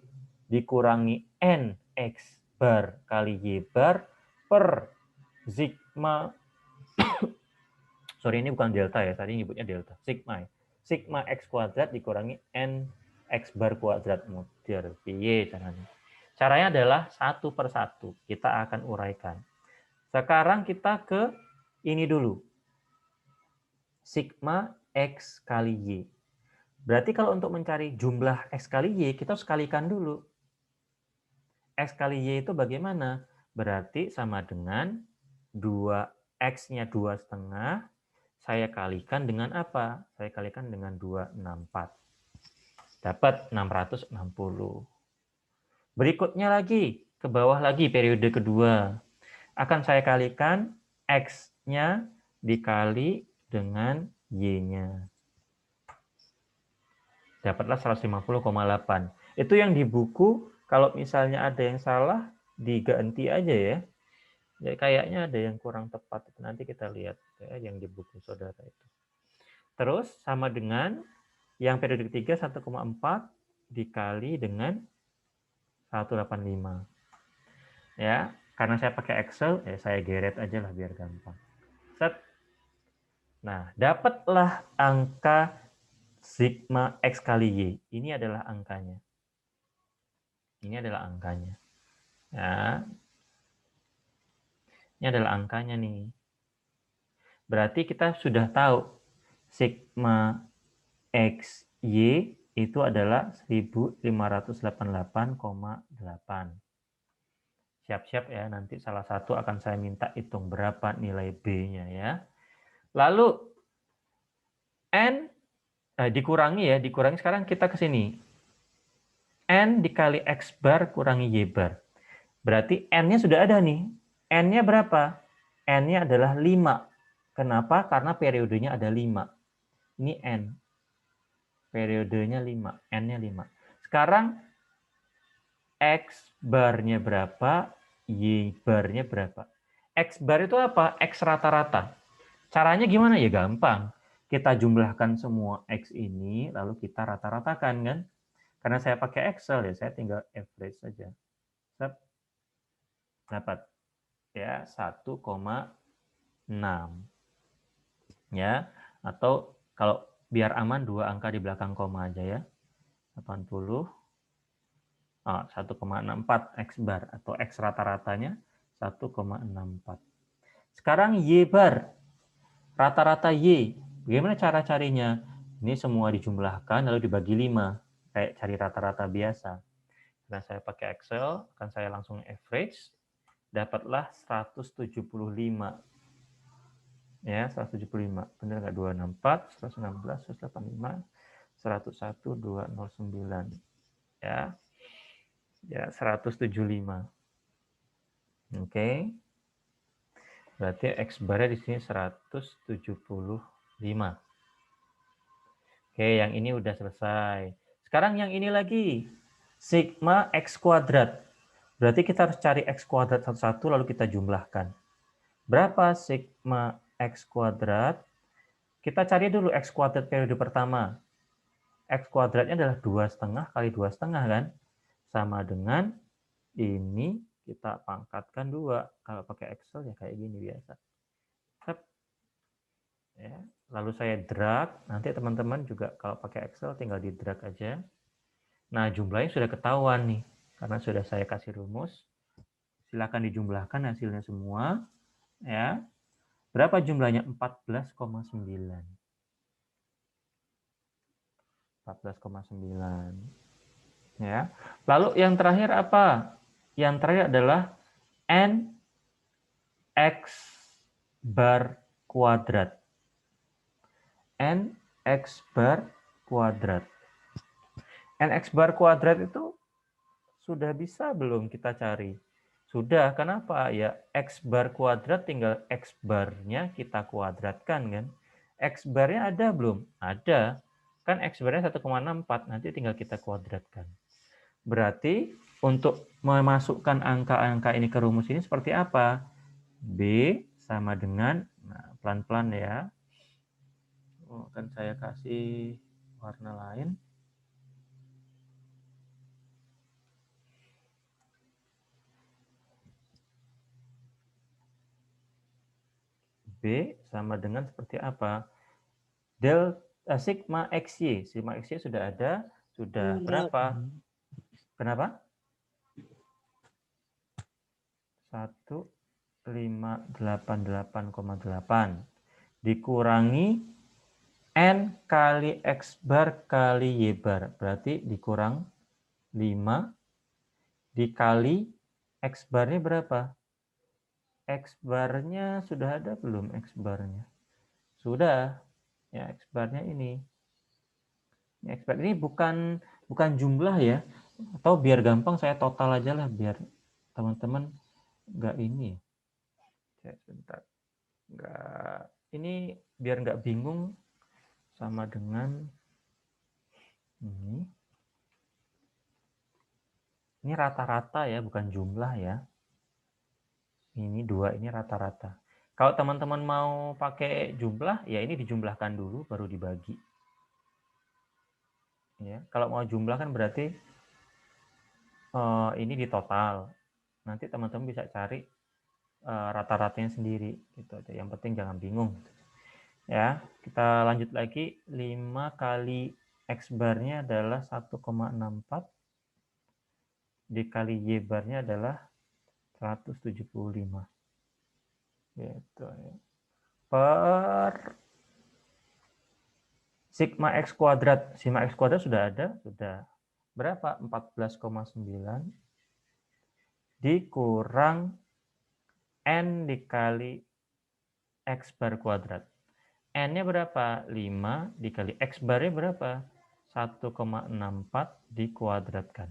dikurangi NX bar kali Y bar per sigma, sorry ini bukan delta ya, tadi nyebutnya delta, sigma. Sigma X kuadrat dikurangi N X bar kuadrat model. Piye caranya? Caranya adalah satu per satu. Kita akan uraikan. Sekarang kita ke ini dulu. Sigma X kali Y. Berarti kalau untuk mencari jumlah X kali Y, kita harus kalikan dulu. X kali Y itu bagaimana? Berarti sama dengan 2X-nya 2,5, saya kalikan dengan apa? Saya kalikan dengan 264. Dapat 660. Berikutnya lagi, ke bawah lagi periode kedua. Akan saya kalikan X-nya dikali dengan Y-nya. Dapatlah 150,8. Itu yang di buku, kalau misalnya ada yang salah, diganti aja ya. Ya, kayaknya ada yang kurang tepat. Nanti kita lihat ya, yang di buku saudara itu. Terus sama dengan yang periode ketiga 1,4 dikali dengan 185. Ya, karena saya pakai Excel, saya geret aja lah biar gampang. Set. Nah, dapatlah angka sigma X kali Y. Ini adalah angkanya. Ini adalah angkanya. Ya. Ini adalah angkanya nih. Berarti kita sudah tahu sigma XY itu adalah 1588,8. Siap-siap ya, nanti salah satu akan saya minta hitung berapa nilai B-nya ya. Lalu N dikurangi sekarang kita ke sini. N dikali X bar kurangi Y bar. Berarti N-nya sudah ada nih. N-nya berapa? N-nya adalah 5. Kenapa? Karena periodenya ada 5. Ini N. Periodenya 5. N-nya 5. Sekarang X bar-nya berapa? Y bar-nya berapa? X bar itu apa? X rata-rata. Caranya gimana? Ya gampang. Kita jumlahkan semua X ini, lalu kita rata-ratakan kan? Karena saya pakai Excel ya, saya tinggal average saja. Dapat ya 1,6 ya, atau kalau biar aman 2 angka di belakang koma aja ya. 1,64 X bar atau X rata-ratanya 1,64. Sekarang Y bar. Rata-rata Y. Bagaimana cara carinya? Ini semua dijumlahkan lalu dibagi 5. Kayak cari rata-rata biasa. Nah, saya pakai Excel, akan saya langsung average. Dapatlah 175. Ya, 175. Benar nggak? 264, 116, 185, 101, 209. Ya. Ya, 175. Oke. Berarti X bar-nya di sini 175. Oke, yang ini udah selesai. Sekarang yang ini lagi. Sigma X kuadrat. Berarti kita harus cari X kuadrat satu-satu lalu kita jumlahkan. Berapa sigma X kuadrat? Kita cari dulu X kuadrat periode pertama. X kuadratnya adalah 2,5 kali 2,5 kan? Sama dengan ini kita pangkatkan 2. Kalau pakai Excel ya kayak gini biasa. Ya. Lalu saya drag, nanti teman-teman juga kalau pakai Excel tinggal di drag aja. Nah, jumlahnya sudah ketahuan nih, karena sudah saya kasih rumus. Silakan dijumlahkan hasilnya semua. Ya. Berapa jumlahnya? 14,9. 14,9. Ya. Lalu yang terakhir apa? Yang terakhir adalah N X bar kuadrat. N X bar kuadrat. NX bar kuadrat itu sudah bisa belum kita cari? Sudah, kenapa? Ya, X bar kuadrat tinggal X barnya kita kuadratkan kan. X barnya ada belum? Ada. Kan X barnya 1,64, nanti tinggal kita kuadratkan. Berarti untuk memasukkan angka-angka ini ke rumus ini seperti apa? B sama dengan, nah, pelan-pelan ya. Akan saya kasih warna lain. B sama dengan seperti apa? Delta sigma XY. Sigma XY sudah ada. Sudah berapa? Kenapa? 1,588,8 dikurangi N kali X bar kali Y bar. Berarti dikurang 5 dikali X barnya berapa? X barnya sudah ada belum X barnya? Sudah. Ya, X barnya ini. X bar ini bukan jumlah ya. Atau biar gampang saya total aja lah biar teman-teman nggak ini. Sebentar. Nggak, ini biar nggak bingung sama dengan ini. Ini rata-rata ya, bukan jumlah ya. Ini 2, ini rata-rata. Kalau teman-teman mau pakai jumlah, ya ini dijumlahkan dulu baru dibagi. Ya, kalau mau jumlah kan berarti ini di total. Nanti teman-teman bisa cari rata-ratanya sendiri gitu aja. Yang penting jangan bingung. Ya, kita lanjut lagi. 5 kali X barnya adalah 1,64 dikali Y barnya adalah 175. Gitu ya. Per sigma X kuadrat. Sigma X kuadrat sudah ada, sudah. Berapa? 14,9 dikurang N dikali X bar kuadrat. N-nya berapa? 5 dikali X bar-nya berapa? 1,64 dikuadratkan.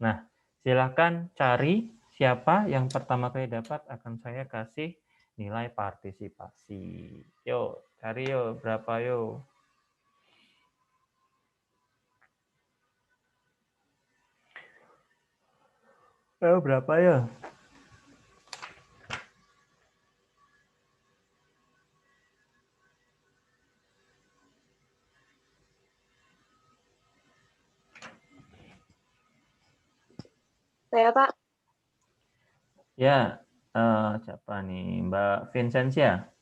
Nah, silakan cari siapa yang pertama kali dapat, akan saya kasih nilai partisipasi. Yuk, cari yuk, berapa yuk? Berapa ya? Saya, Pak. Ya, siapa nih? Mbak Vincentia.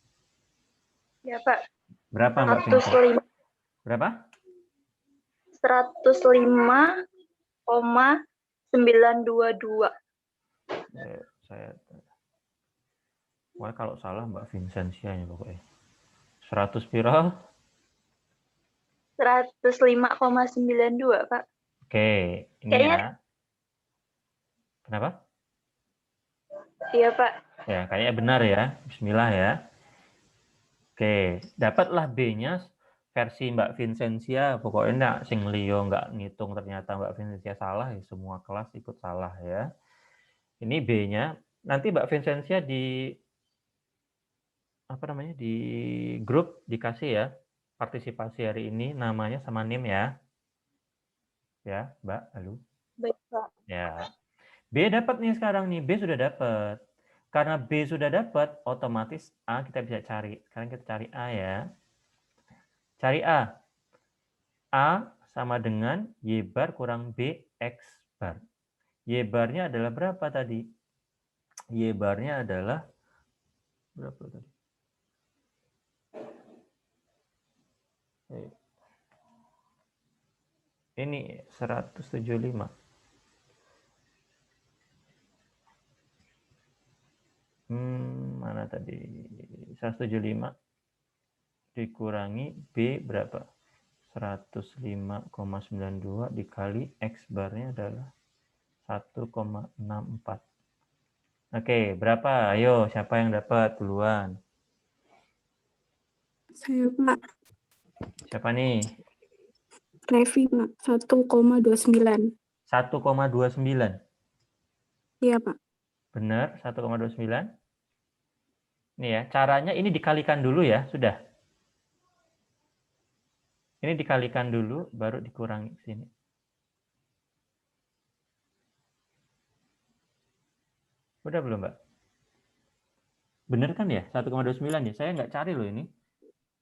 Ya, Pak. Berapa Mbak Vincentia? 105, Berapa? 105,922. Saya wah, kalau salah Mbak Vincentia nya pokoknya. 100 piro? 105,92, Pak. Oke, ini Kayaknya, ya. Kenapa? iya, Pak. Ya, kayaknya benar ya. Bismillah ya. Oke, dapatlah B-nya versi Mbak Vincentia. Pokoknya enggak sing liyo enggak ngitung ternyata Mbak Vincentia salah, ya semua kelas ikut salah ya. Ini B-nya. Nanti Mbak Vincentia di apa namanya? Di grup dikasih ya partisipasi hari ini namanya sama NIM ya. Ya, Mbak. Halo. Baik, Pak. Ya. B dapat nih sekarang nih. B sudah dapat. Karena B sudah dapat, otomatis A kita bisa cari. Sekarang kita cari A ya. Cari A. A sama dengan Y bar kurang B X bar. Y barnya adalah berapa tadi? Y barnya adalah berapa tadi? Ini 175. Mana tadi? 175 dikurangi B berapa? 105,92 dikali X barnya adalah 1,64. Oke, berapa? Ayo, siapa yang dapat duluan? Saya, Pak. Siapa nih? Revi, Pak. 1,29. 1,29. Iya, Pak. Benar, 1,29. Nih ya, caranya ini dikalikan dulu ya, sudah. Ini dikalikan dulu, baru dikurangi sini. Udah belum, Mbak? Bener kan ya? 1,29 ya? Saya nggak cari loh ini.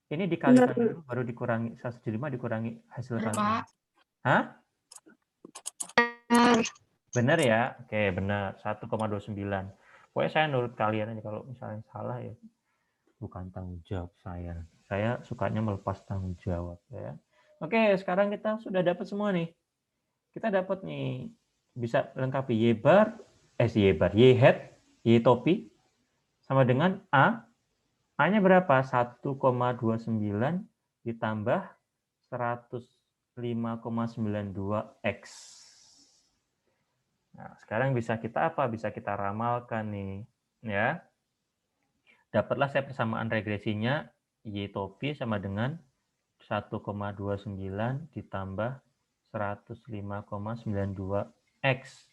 Ini dikalikan Benar. dulu, baru dikurangi 175 dikurangi hasil Benar, kalian. Pak. Hah? Benar. Benar ya? Oke, benar. 1,29. Pokoknya saya nurut kalian aja. Kalau misalnya salah ya bukan tanggung jawab saya. Saya sukanya melepas tanggung jawab ya. Oke, sekarang kita sudah dapat semua nih. Kita dapat nih bisa lengkapi Y bar, Y bar, Y hat, Y topi sama dengan A. A-nya berapa? 1,29 ditambah 105,92 X. Nah, sekarang bisa kita apa? Bisa kita ramalkan nih, ya. Dapatlah saya persamaan regresinya Y topi sama dengan 1,29 ditambah 105,92 X.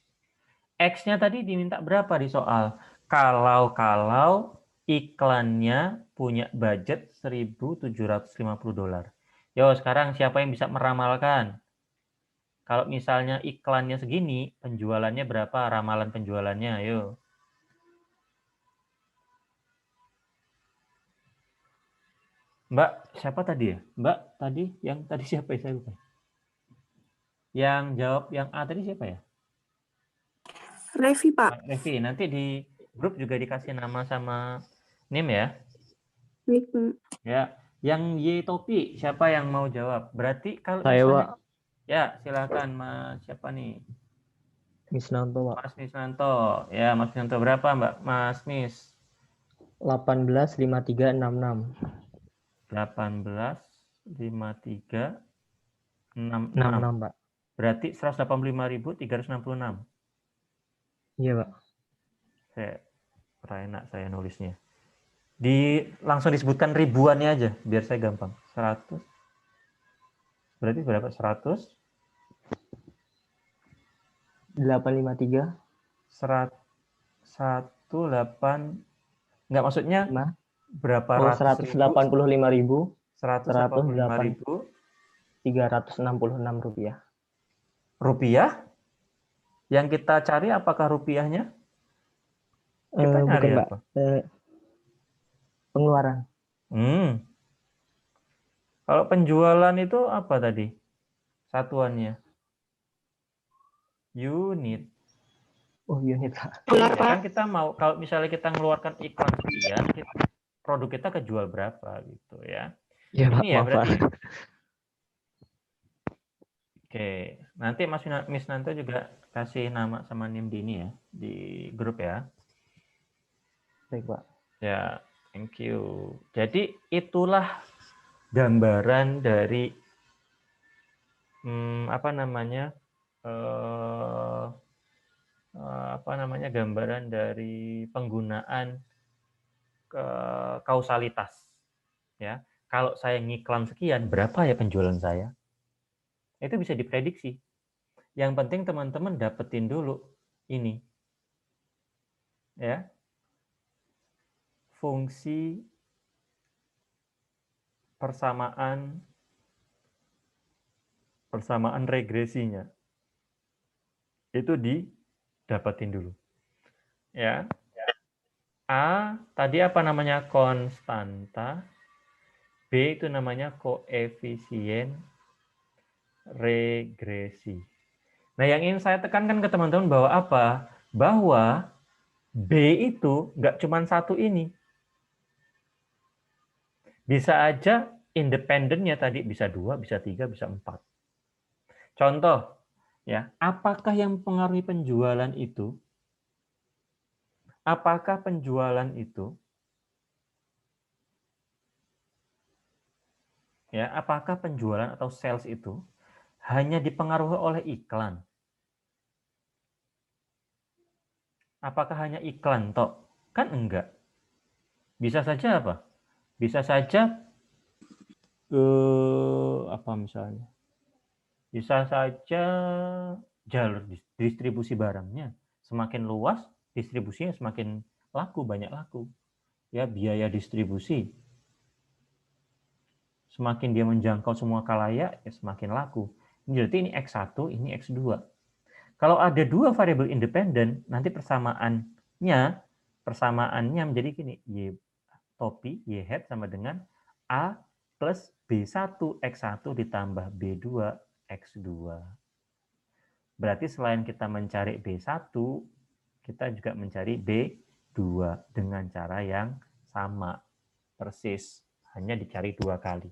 X-nya tadi diminta berapa di soal? Kalau iklannya punya budget $1.750. Yo, sekarang siapa yang bisa meramalkan? Kalau misalnya iklannya segini, penjualannya berapa? Ramalan penjualannya, ayo. Mbak, siapa tadi ya? Mbak, tadi yang tadi siapa ya? Saya lupa. Yang jawab yang A tadi siapa ya? Revi, Pak. Revi, nanti di grup juga dikasih nama sama NIM ya. Baik, Pak. Ya, yang Y topi siapa yang mau jawab? Berarti kalau Saya, misalnya, Pak. ya silakan Mas siapa nih? Misnanto, Pak. Mas Misnanto. Ya, Mas Misnanto berapa, Mbak? Mas Mis? 18,5366. 18,5366. Pak. Berarti 185.366. Iya, Pak. Saya enak saya nulisnya. Langsung disebutkan ribuannya aja, biar saya gampang. 100. Berarti berapa? 100? 853. 18. Enggak, maksudnya 5. berapa Oh, ratus ribu? 185.000. 185.000 366 rupiah. rupiah. Yang kita cari apakah rupiahnya? Kita Bukan, nyari Pak. apa? Pengeluaran. Kalau penjualan itu apa tadi? Satuannya. Unit. Oh, unit, Pak. Dolar, Ya, Pak. kan kita mau, kalau misalnya kita ngeluarkan iklan sekian, produk kita kejual berapa gitu ya. Ya, Pak, Ini ya maaf, Pak. berarti. Oke, nanti Miss Nanto juga kasih nama sama NIM Dini ya di grup ya. Baik, Pak. Ya, thank you. Jadi itulah gambaran dari gambaran dari penggunaan kausalitas. Ya, kalau saya ngiklan sekian, berapa ya penjualan saya? Itu bisa diprediksi. Yang penting teman-teman dapetin dulu ini, ya, fungsi persamaan regresinya. Itu didapetin dulu. Ya. A tadi apa namanya? Konstanta. B itu namanya koefisien regresi. Nah, yang ingin saya tekankan ke teman-teman bahwa apa? Bahwa B itu nggak cuma satu ini. Bisa aja independennya tadi bisa 2, bisa 3, bisa 4. Contoh, ya, apakah yang mempengaruhi penjualan itu? Apakah penjualan itu, ya, apakah penjualan atau sales itu hanya dipengaruhi oleh iklan? Apakah hanya iklan toh? Kan enggak. Bisa saja apa? Bisa saja apa misalnya? Bisa saja jalur distribusi barangnya semakin luas, distribusinya semakin laku, banyak laku. Ya, biaya distribusi. Semakin dia menjangkau semua khalayak, ya semakin laku. Berarti ini X1, ini X2. Kalau ada dua variabel independen, nanti persamaannya menjadi gini, Y topi, Y hat sama dengan A plus B1 X1 ditambah B2 X2. Berarti selain kita mencari B1, kita juga mencari B2 dengan cara yang sama, persis. Hanya dicari 2 kali.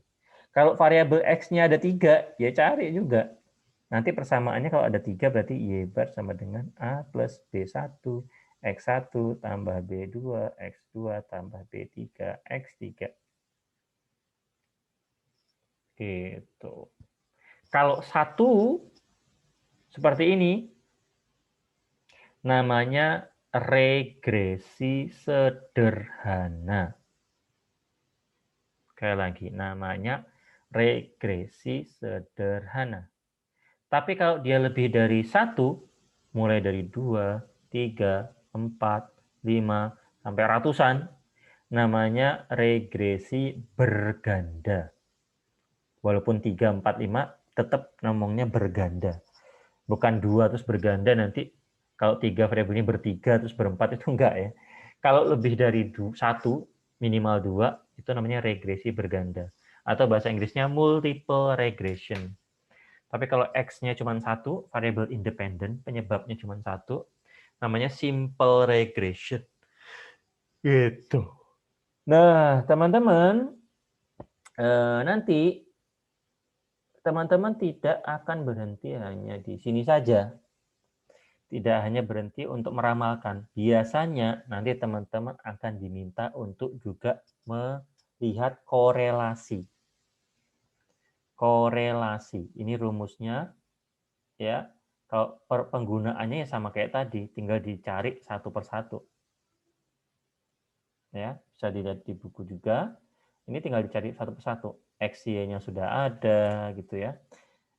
Kalau variabel X-nya ada 3, ya cari juga. Nanti persamaannya kalau ada 3 berarti Y bar sama dengan A plus B1 X1 tambah B2 X2 tambah B3 X3. Gitu. Kalau 1 seperti ini namanya regresi sederhana. Sekali lagi, namanya regresi sederhana. Tapi kalau dia lebih dari 1, mulai dari 2, 3, 4, 5, sampai ratusan, namanya regresi berganda. Walaupun 3, 4, 5, tetap ngomongnya berganda. Bukan 2 terus berganda, nanti kalau 3 variabelnya bertiga terus berempat, itu enggak ya. Kalau lebih dari 1, minimal 2, itu namanya regresi berganda. Atau bahasa Inggrisnya multiple regression. Tapi kalau X-nya cuma 1, variabel independen, penyebabnya cuma 1, namanya simple regression. Gitu. Nah, teman-teman, nanti teman-teman tidak akan berhenti hanya di sini saja. Tidak hanya berhenti untuk meramalkan. Biasanya nanti teman-teman akan diminta untuk juga melihat korelasi. Korelasi. Ini rumusnya, ya. Kalau penggunaannya ya sama kayak tadi, tinggal dicari satu persatu. Ya, bisa dilihat di buku juga. Ini tinggal dicari satu persatu. X-Y-nya sudah ada gitu ya.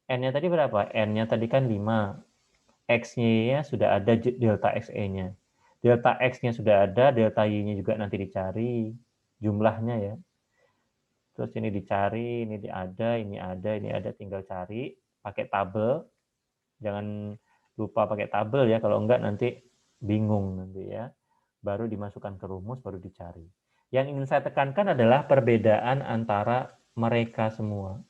N-nya tadi berapa? N-nya tadi kan 5. X-nya sudah ada delta XE-nya. Delta X-nya sudah ada, delta Y-nya juga nanti dicari jumlahnya ya. Terus ini dicari, ini ada, ini ada, tinggal cari pakai tabel. Jangan lupa pakai tabel ya, kalau enggak nanti bingung nanti ya. Baru dimasukkan ke rumus, baru dicari. Yang ingin saya tekankan adalah perbedaan antara mereka semua.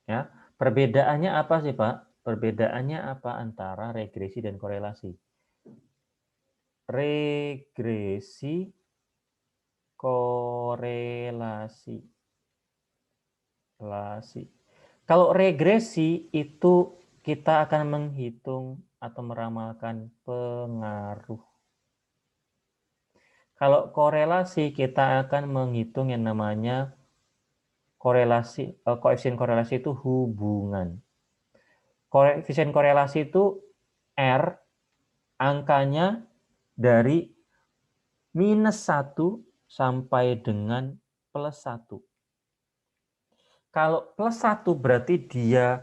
Ya, perbedaannya apa sih, Pak? Perbedaannya apa antara regresi dan korelasi? Regresi, korelasi. Kalau regresi itu kita akan menghitung atau meramalkan pengaruh. Kalau korelasi kita akan menghitung yang namanya korelasi, koefisien korelasi itu hubungan. Koefisien korelasi itu R, angkanya dari -1 sampai dengan +1. Kalau +1 berarti dia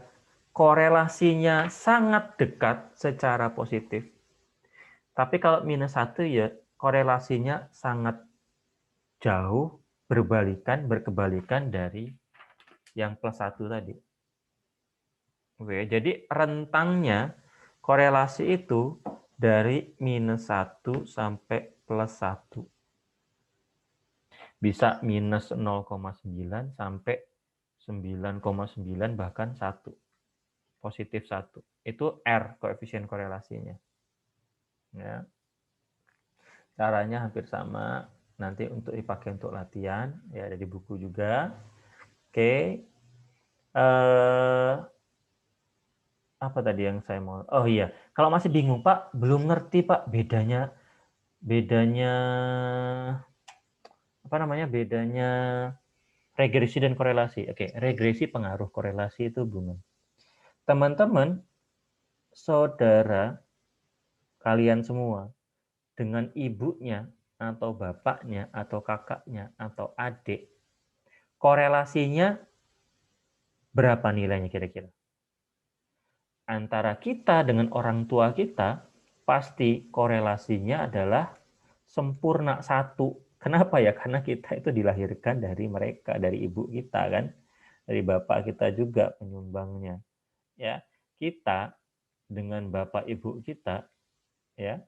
korelasinya sangat dekat secara positif. Tapi kalau -1 ya korelasinya sangat jauh, berkebalikan dari yang +1 tadi. Oke, jadi rentangnya korelasi itu dari -1 sampai +1. Bisa -0,9 sampai 9,9 bahkan 1. Positif 1. Itu R, koefisien korelasinya. Ya. Caranya hampir sama. Nanti untuk dipakai untuk latihan. Ya, ada di buku juga. Oke. Apa tadi yang saya mau? Oh iya, kalau masih bingung Pak, belum ngerti Pak bedanya apa namanya? Bedanya regresi dan korelasi. Oke, regresi pengaruh, korelasi itu hubungan. Teman-teman, saudara kalian semua dengan ibunya atau bapaknya atau kakaknya atau adik, korelasinya berapa nilainya kira-kira? Antara kita dengan orang tua kita, pasti korelasinya adalah sempurna 1. Kenapa ya? Karena kita itu dilahirkan dari mereka, dari ibu kita kan, dari bapak kita juga penyumbangnya. Ya, kita dengan bapak ibu kita, ya,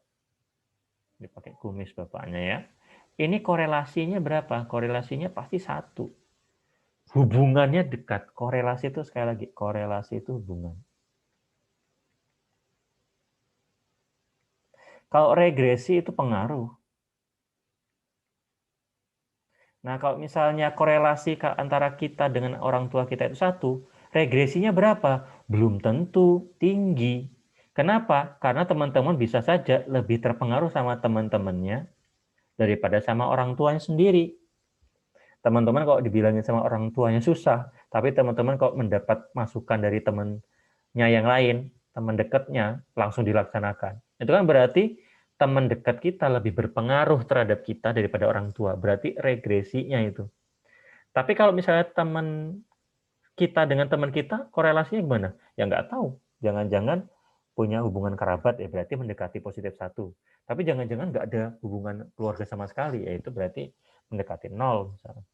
dipakai kumis bapaknya ya. Ini korelasinya berapa? Korelasinya pasti 1. Hubungannya dekat. Korelasi itu sekali lagi, korelasi itu hubungan. Kalau regresi itu pengaruh. Nah, kalau misalnya korelasi antara kita dengan orang tua kita itu 1, regresinya berapa? Belum tentu tinggi. Kenapa? Karena teman-teman bisa saja lebih terpengaruh sama teman-temannya daripada sama orang tuanya sendiri. Teman-teman kalau dibilangin sama orang tuanya susah, tapi teman-teman kalau mendapat masukan dari temannya yang lain, teman dekatnya, langsung dilaksanakan. Itu kan berarti teman dekat kita lebih berpengaruh terhadap kita daripada orang tua. Berarti regresinya itu. Tapi kalau misalnya teman kita dengan teman kita, korelasinya gimana? Ya nggak tahu. Jangan-jangan punya hubungan kerabat, ya berarti mendekati positif 1. Tapi jangan-jangan nggak ada hubungan keluarga sama sekali, ya itu berarti mendekati 0 misalnya.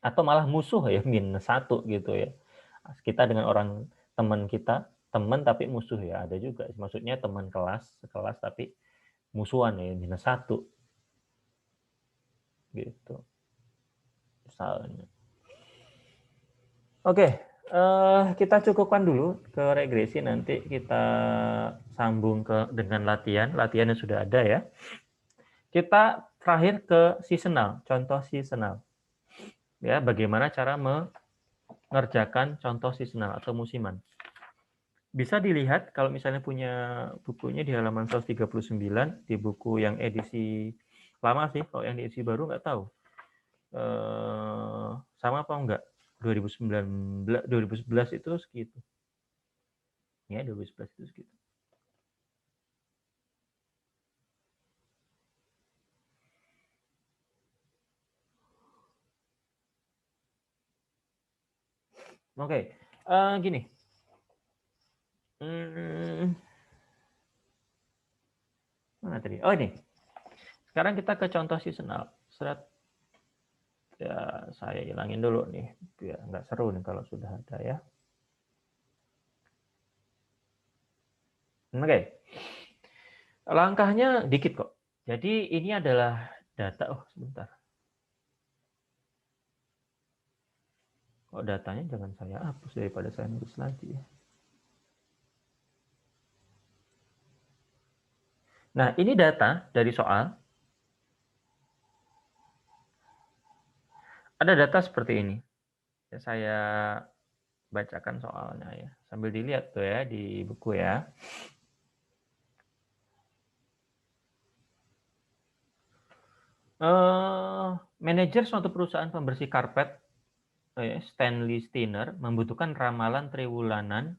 Atau malah musuh ya, -1 gitu ya. Kita dengan orang teman kita, teman tapi musuh ya, ada juga. Maksudnya teman sekelas tapi musuhan ya, -1. Gitu. Misalnya. Oke, kita cukupkan dulu ke regresi, nanti kita sambung dengan latihan. Latihannya sudah ada ya. Kita terakhir ke seasonal, contoh seasonal. Ya, bagaimana cara mengerjakan contoh seasonal atau musiman. Bisa dilihat kalau misalnya punya bukunya di halaman 139, di buku yang edisi lama sih, kalau yang edisi baru nggak tahu. Sama apa enggak? 2011 itu segitu. Ya, 2011 itu segitu. Oke, gini. Mana tadi? Oh ini. Sekarang kita ke contoh seasonal. Seret. Ya, saya hilangin dulu nih, biar nggak seru nih kalau sudah ada ya. Oke. Langkahnya dikit kok. Jadi ini adalah data. Oh, sebentar. Kok datanya jangan saya hapus daripada saya nulis lagi ya. Nah, ini data dari soal. Ada data seperti ini. Ya, saya bacakan soalnya ya. Sambil dilihat tuh ya di buku ya. Manajer suatu perusahaan pembersih karpet, Stanley Steiner, membutuhkan ramalan triwulanan.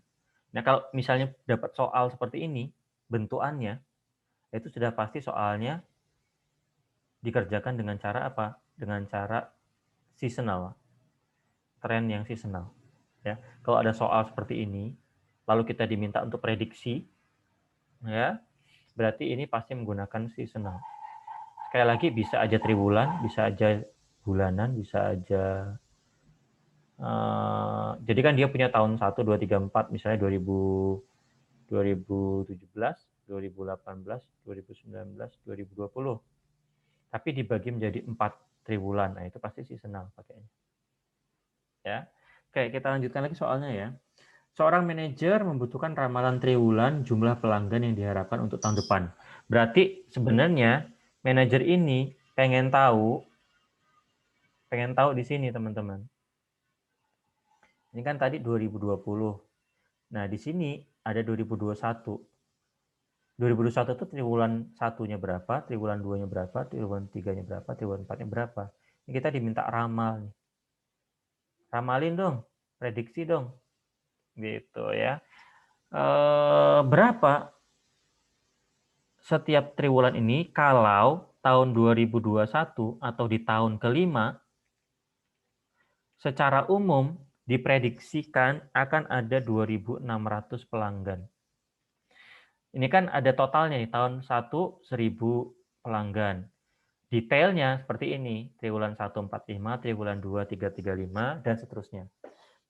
Nah, kalau misalnya dapat soal seperti ini, bentukannya, itu sudah pasti soalnya dikerjakan dengan cara apa? Dengan cara seasonal, tren yang seasonal. Ya, kalau ada soal seperti ini, lalu kita diminta untuk prediksi, ya, berarti ini pasti menggunakan seasonal. Sekali lagi bisa aja triwulan, bisa aja bulanan, bisa aja. Jadi kan dia punya tahun 1, 2, 3, 4, misalnya 2017, 2018, 2019, 2020. Tapi dibagi menjadi 4 triwulan. Nah, itu pasti seasonal pakainya. Ya. Oke, kita lanjutkan lagi soalnya ya. Seorang manajer membutuhkan ramalan triwulan jumlah pelanggan yang diharapkan untuk tahun depan. Berarti sebenarnya manajer ini pengen tahu di sini teman-teman. Ini kan tadi 2020. Nah, di sini ada 2021. 2021 itu triwulan 1-nya berapa, triwulan 2-nya berapa, triwulan 3-nya berapa, triwulan 4-nya berapa. Ini kita diminta ramal nih. Ramalin dong, prediksi dong. Gitu ya. Berapa setiap triwulan ini kalau tahun 2021 atau di tahun kelima secara umum diprediksikan akan ada 2.600 pelanggan. Ini kan ada totalnya nih, tahun 1 1.000 pelanggan. Detailnya seperti ini, triwulan 1 45, triwulan 2 335, dan seterusnya.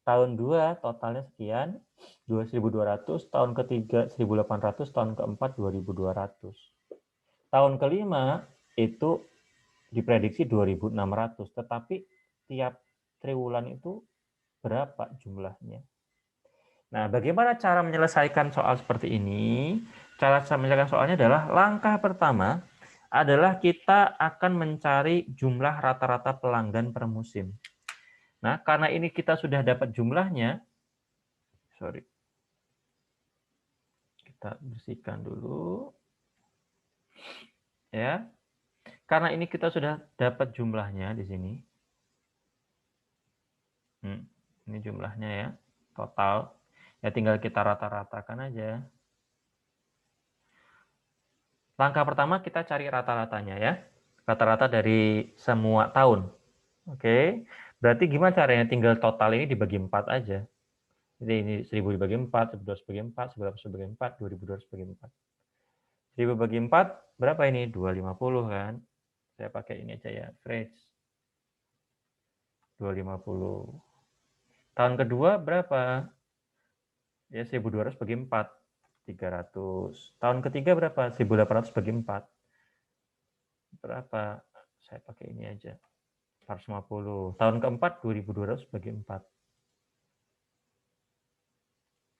Tahun 2 totalnya sekian, 2.200, tahun ketiga 1.800, tahun keempat 2.200. Tahun kelima itu diprediksi 2.600, tetapi tiap triwulan itu berapa jumlahnya? Nah, bagaimana cara menyelesaikan soal seperti ini? Cara menyelesaikan soalnya adalah langkah pertama adalah kita akan mencari jumlah rata-rata pelanggan per musim. Nah, karena ini kita sudah dapat jumlahnya, kita bersihkan dulu. Ya. Karena ini kita sudah dapat jumlahnya di sini. Ini jumlahnya ya, total. Ya tinggal kita rata-ratakan aja. Langkah pertama kita cari rata-ratanya ya. Rata-rata dari semua tahun. Oke. Berarti gimana caranya? Tinggal total ini dibagi 4 aja. Jadi ini 1000 dibagi 4, 1200 bagi 4, 1100 bagi 4, 2200 bagi 4. 1000 bagi 4 berapa ini? 250 kan. Saya pakai ini aja ya, phrase. 250. Tahun kedua berapa? Ya 1200 bagi 4, 300. Tahun ketiga berapa? 1800 bagi 4. Berapa? Saya pakai ini aja. 450. Tahun keempat 2200 bagi 4.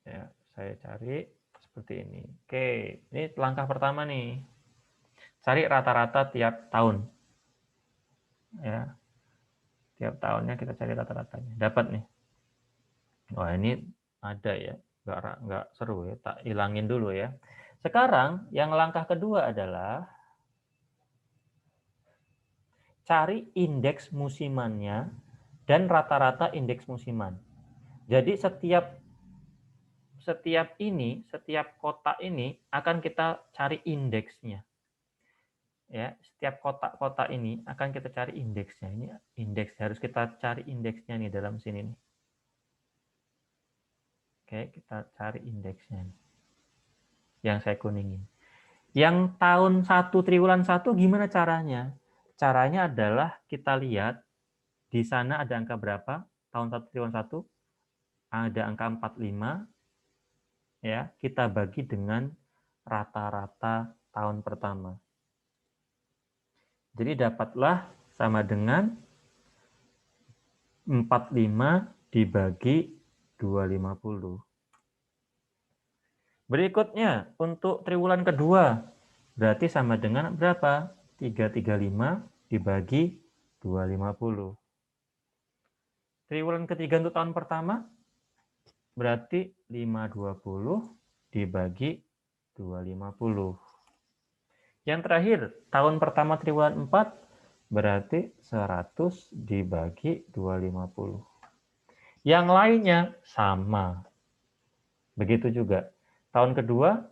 Ya, saya cari seperti ini. Oke, ini langkah pertama nih. Cari rata-rata tiap tahun. Ya. Tiap tahunnya kita cari rata-ratanya. Dapat nih. Wah, ini ada ya. Nggak seru ya. Tak hilangin dulu ya. Sekarang yang langkah kedua adalah cari indeks musimannya dan rata-rata indeks musiman. Jadi setiap kotak ini akan kita cari indeksnya. Ya, setiap kotak-kotak ini akan kita cari indeksnya. Ini indeks harus kita cari indeksnya nih dalam sini nih. Oke, kita cari indeksnya. Yang saya kuningin. Yang tahun 1 triwulan 1 gimana caranya? Caranya adalah kita lihat di sana ada angka berapa? Tahun 1 triwulan 1 ada angka 45. Ya, kita bagi dengan rata-rata tahun pertama. Jadi dapatlah sama dengan 45 dibagi 250. Berikutnya, untuk triwulan kedua, berarti sama dengan berapa? 335 dibagi 250. Triwulan ketiga untuk tahun pertama, berarti 520 dibagi 250. Yang terakhir, tahun pertama triwulan 4, berarti 100 dibagi 250. Yang lainnya sama. Begitu juga. Tahun kedua,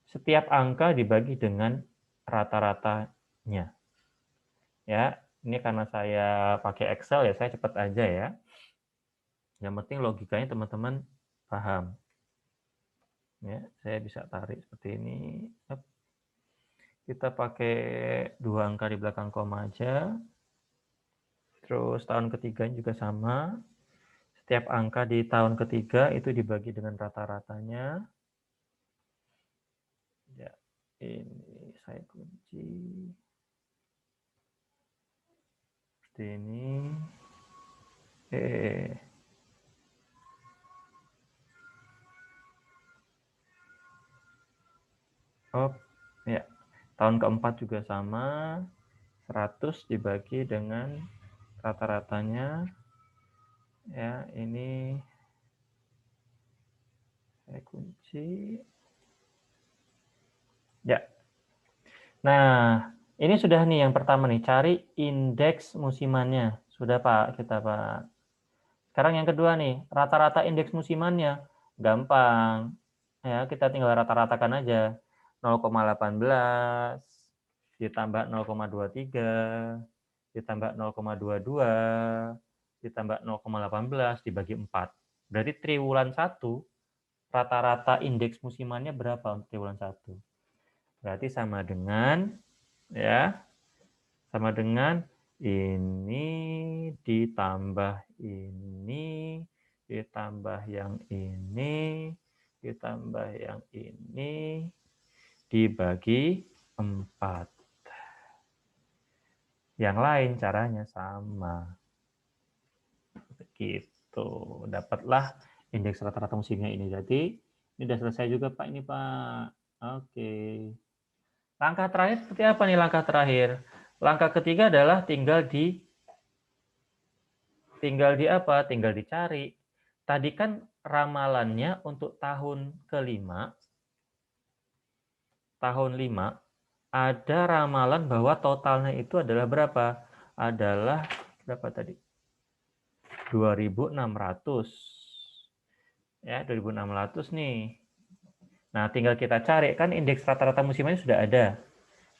setiap angka dibagi dengan rata-ratanya. Ya, ini karena saya pakai Excel ya, saya cepat aja ya. Yang penting logikanya teman-teman paham. Ya, saya bisa tarik seperti ini. Kita pakai 2 angka di belakang koma aja. Terus tahun ketiga juga sama. Setiap angka di tahun ketiga itu dibagi dengan rata-ratanya. Ya, ini saya kunci. Seperti ini. Ya. Tahun keempat juga sama. 100 dibagi dengan rata-ratanya. Ya, ini saya kunci. Ya. Nah, ini sudah nih yang pertama nih, cari indeks musimannya. Sudah Pak, kita Pak. Sekarang yang kedua nih, rata-rata indeks musimannya. Gampang. Ya, kita tinggal rata-ratakan aja. 0,18 ditambah 0,23 ditambah 0,22 ditambah 0,18 dibagi 4. Berarti triwulan 1 rata-rata indeks musimannya berapa untuk triwulan 1? Berarti sama dengan ya, sama dengan ini ditambah ini ditambah yang ini ditambah yang ini dibagi 4. Yang lain caranya sama. Begitu. Dapatlah indeks rata-rata musimnya ini. Jadi ini sudah selesai juga Pak ini Pak. Oke. Langkah terakhir seperti apa nih langkah terakhir? Langkah ketiga adalah tinggal apa? Tinggal dicari. Tadi kan ramalannya untuk tahun kelima, tahun 5, ada ramalan bahwa totalnya itu adalah berapa? Adalah berapa tadi? 2.600. Ya, 2.600 nih. Nah, tinggal kita cari kan indeks rata-rata musimannya sudah ada.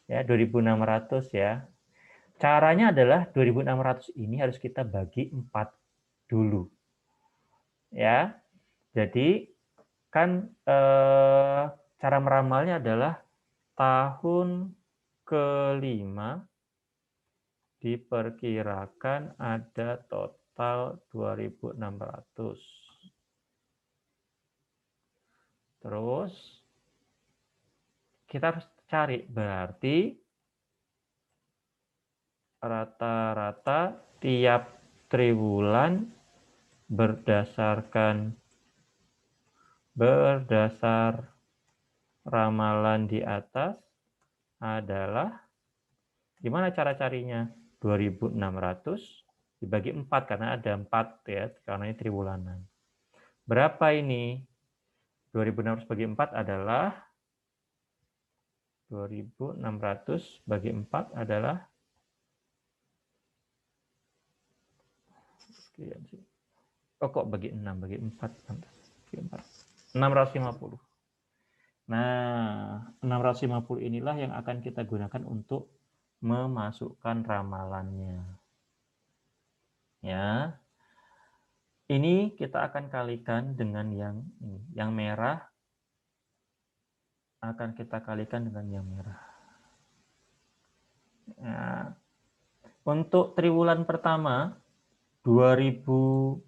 Ya, 2.600 ya. Caranya adalah 2.600 ini harus kita bagi 4 dulu. Ya. Jadi kan cara meramalnya adalah tahun kelima diperkirakan ada total 2.600. Terus kita harus cari berarti rata-rata tiap triwulan berdasar ramalan di atas adalah gimana cara carinya? 2.600 dibagi 4 karena ada 4 ya, karena ini triwulanan. Berapa ini? 2.600 bagi 4 adalah 2.600 bagi 4 adalah kok bagi 6 bagi 4 bagi 4 650. Nah, 650 inilah yang akan kita gunakan untuk memasukkan ramalannya. Ya. Ini kita akan kalikan dengan yang ini. Yang merah akan kita kalikan dengan yang merah. Ya. Untuk triwulan pertama 2000,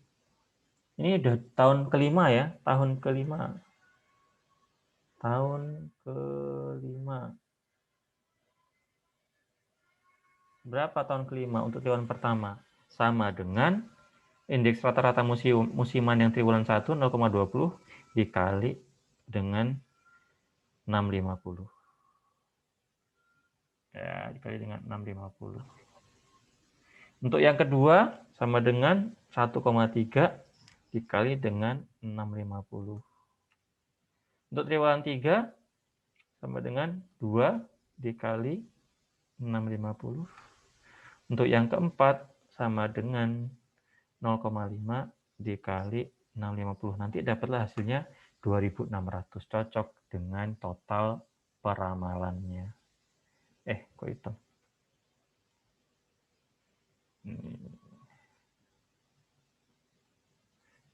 ini udah tahun kelima ya, tahun kelima. Berapa tahun kelima untuk triwulan pertama? Sama dengan indeks rata-rata musiman yang triwulan 1 0,20 dikali dengan 650. Ya, dikali dengan 650. Untuk yang kedua sama dengan 1,3 dikali dengan 650. Untuk triwulan 3 sama dengan 2 dikali 650. Untuk yang keempat sama dengan 0,5 dikali 650. Nanti dapatlah hasilnya 2600. Cocok dengan total peramalannya. Kok hitam?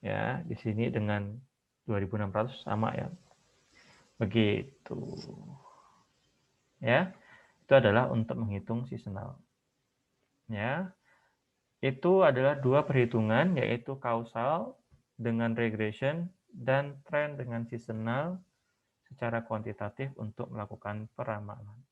Ya, di sini dengan 2600 sama ya. Begitu. Ya. Itu adalah untuk menghitung seasonal. Ya. Itu adalah dua perhitungan, yaitu kausal dengan regression dan tren dengan seasonal secara kuantitatif untuk melakukan peramalan.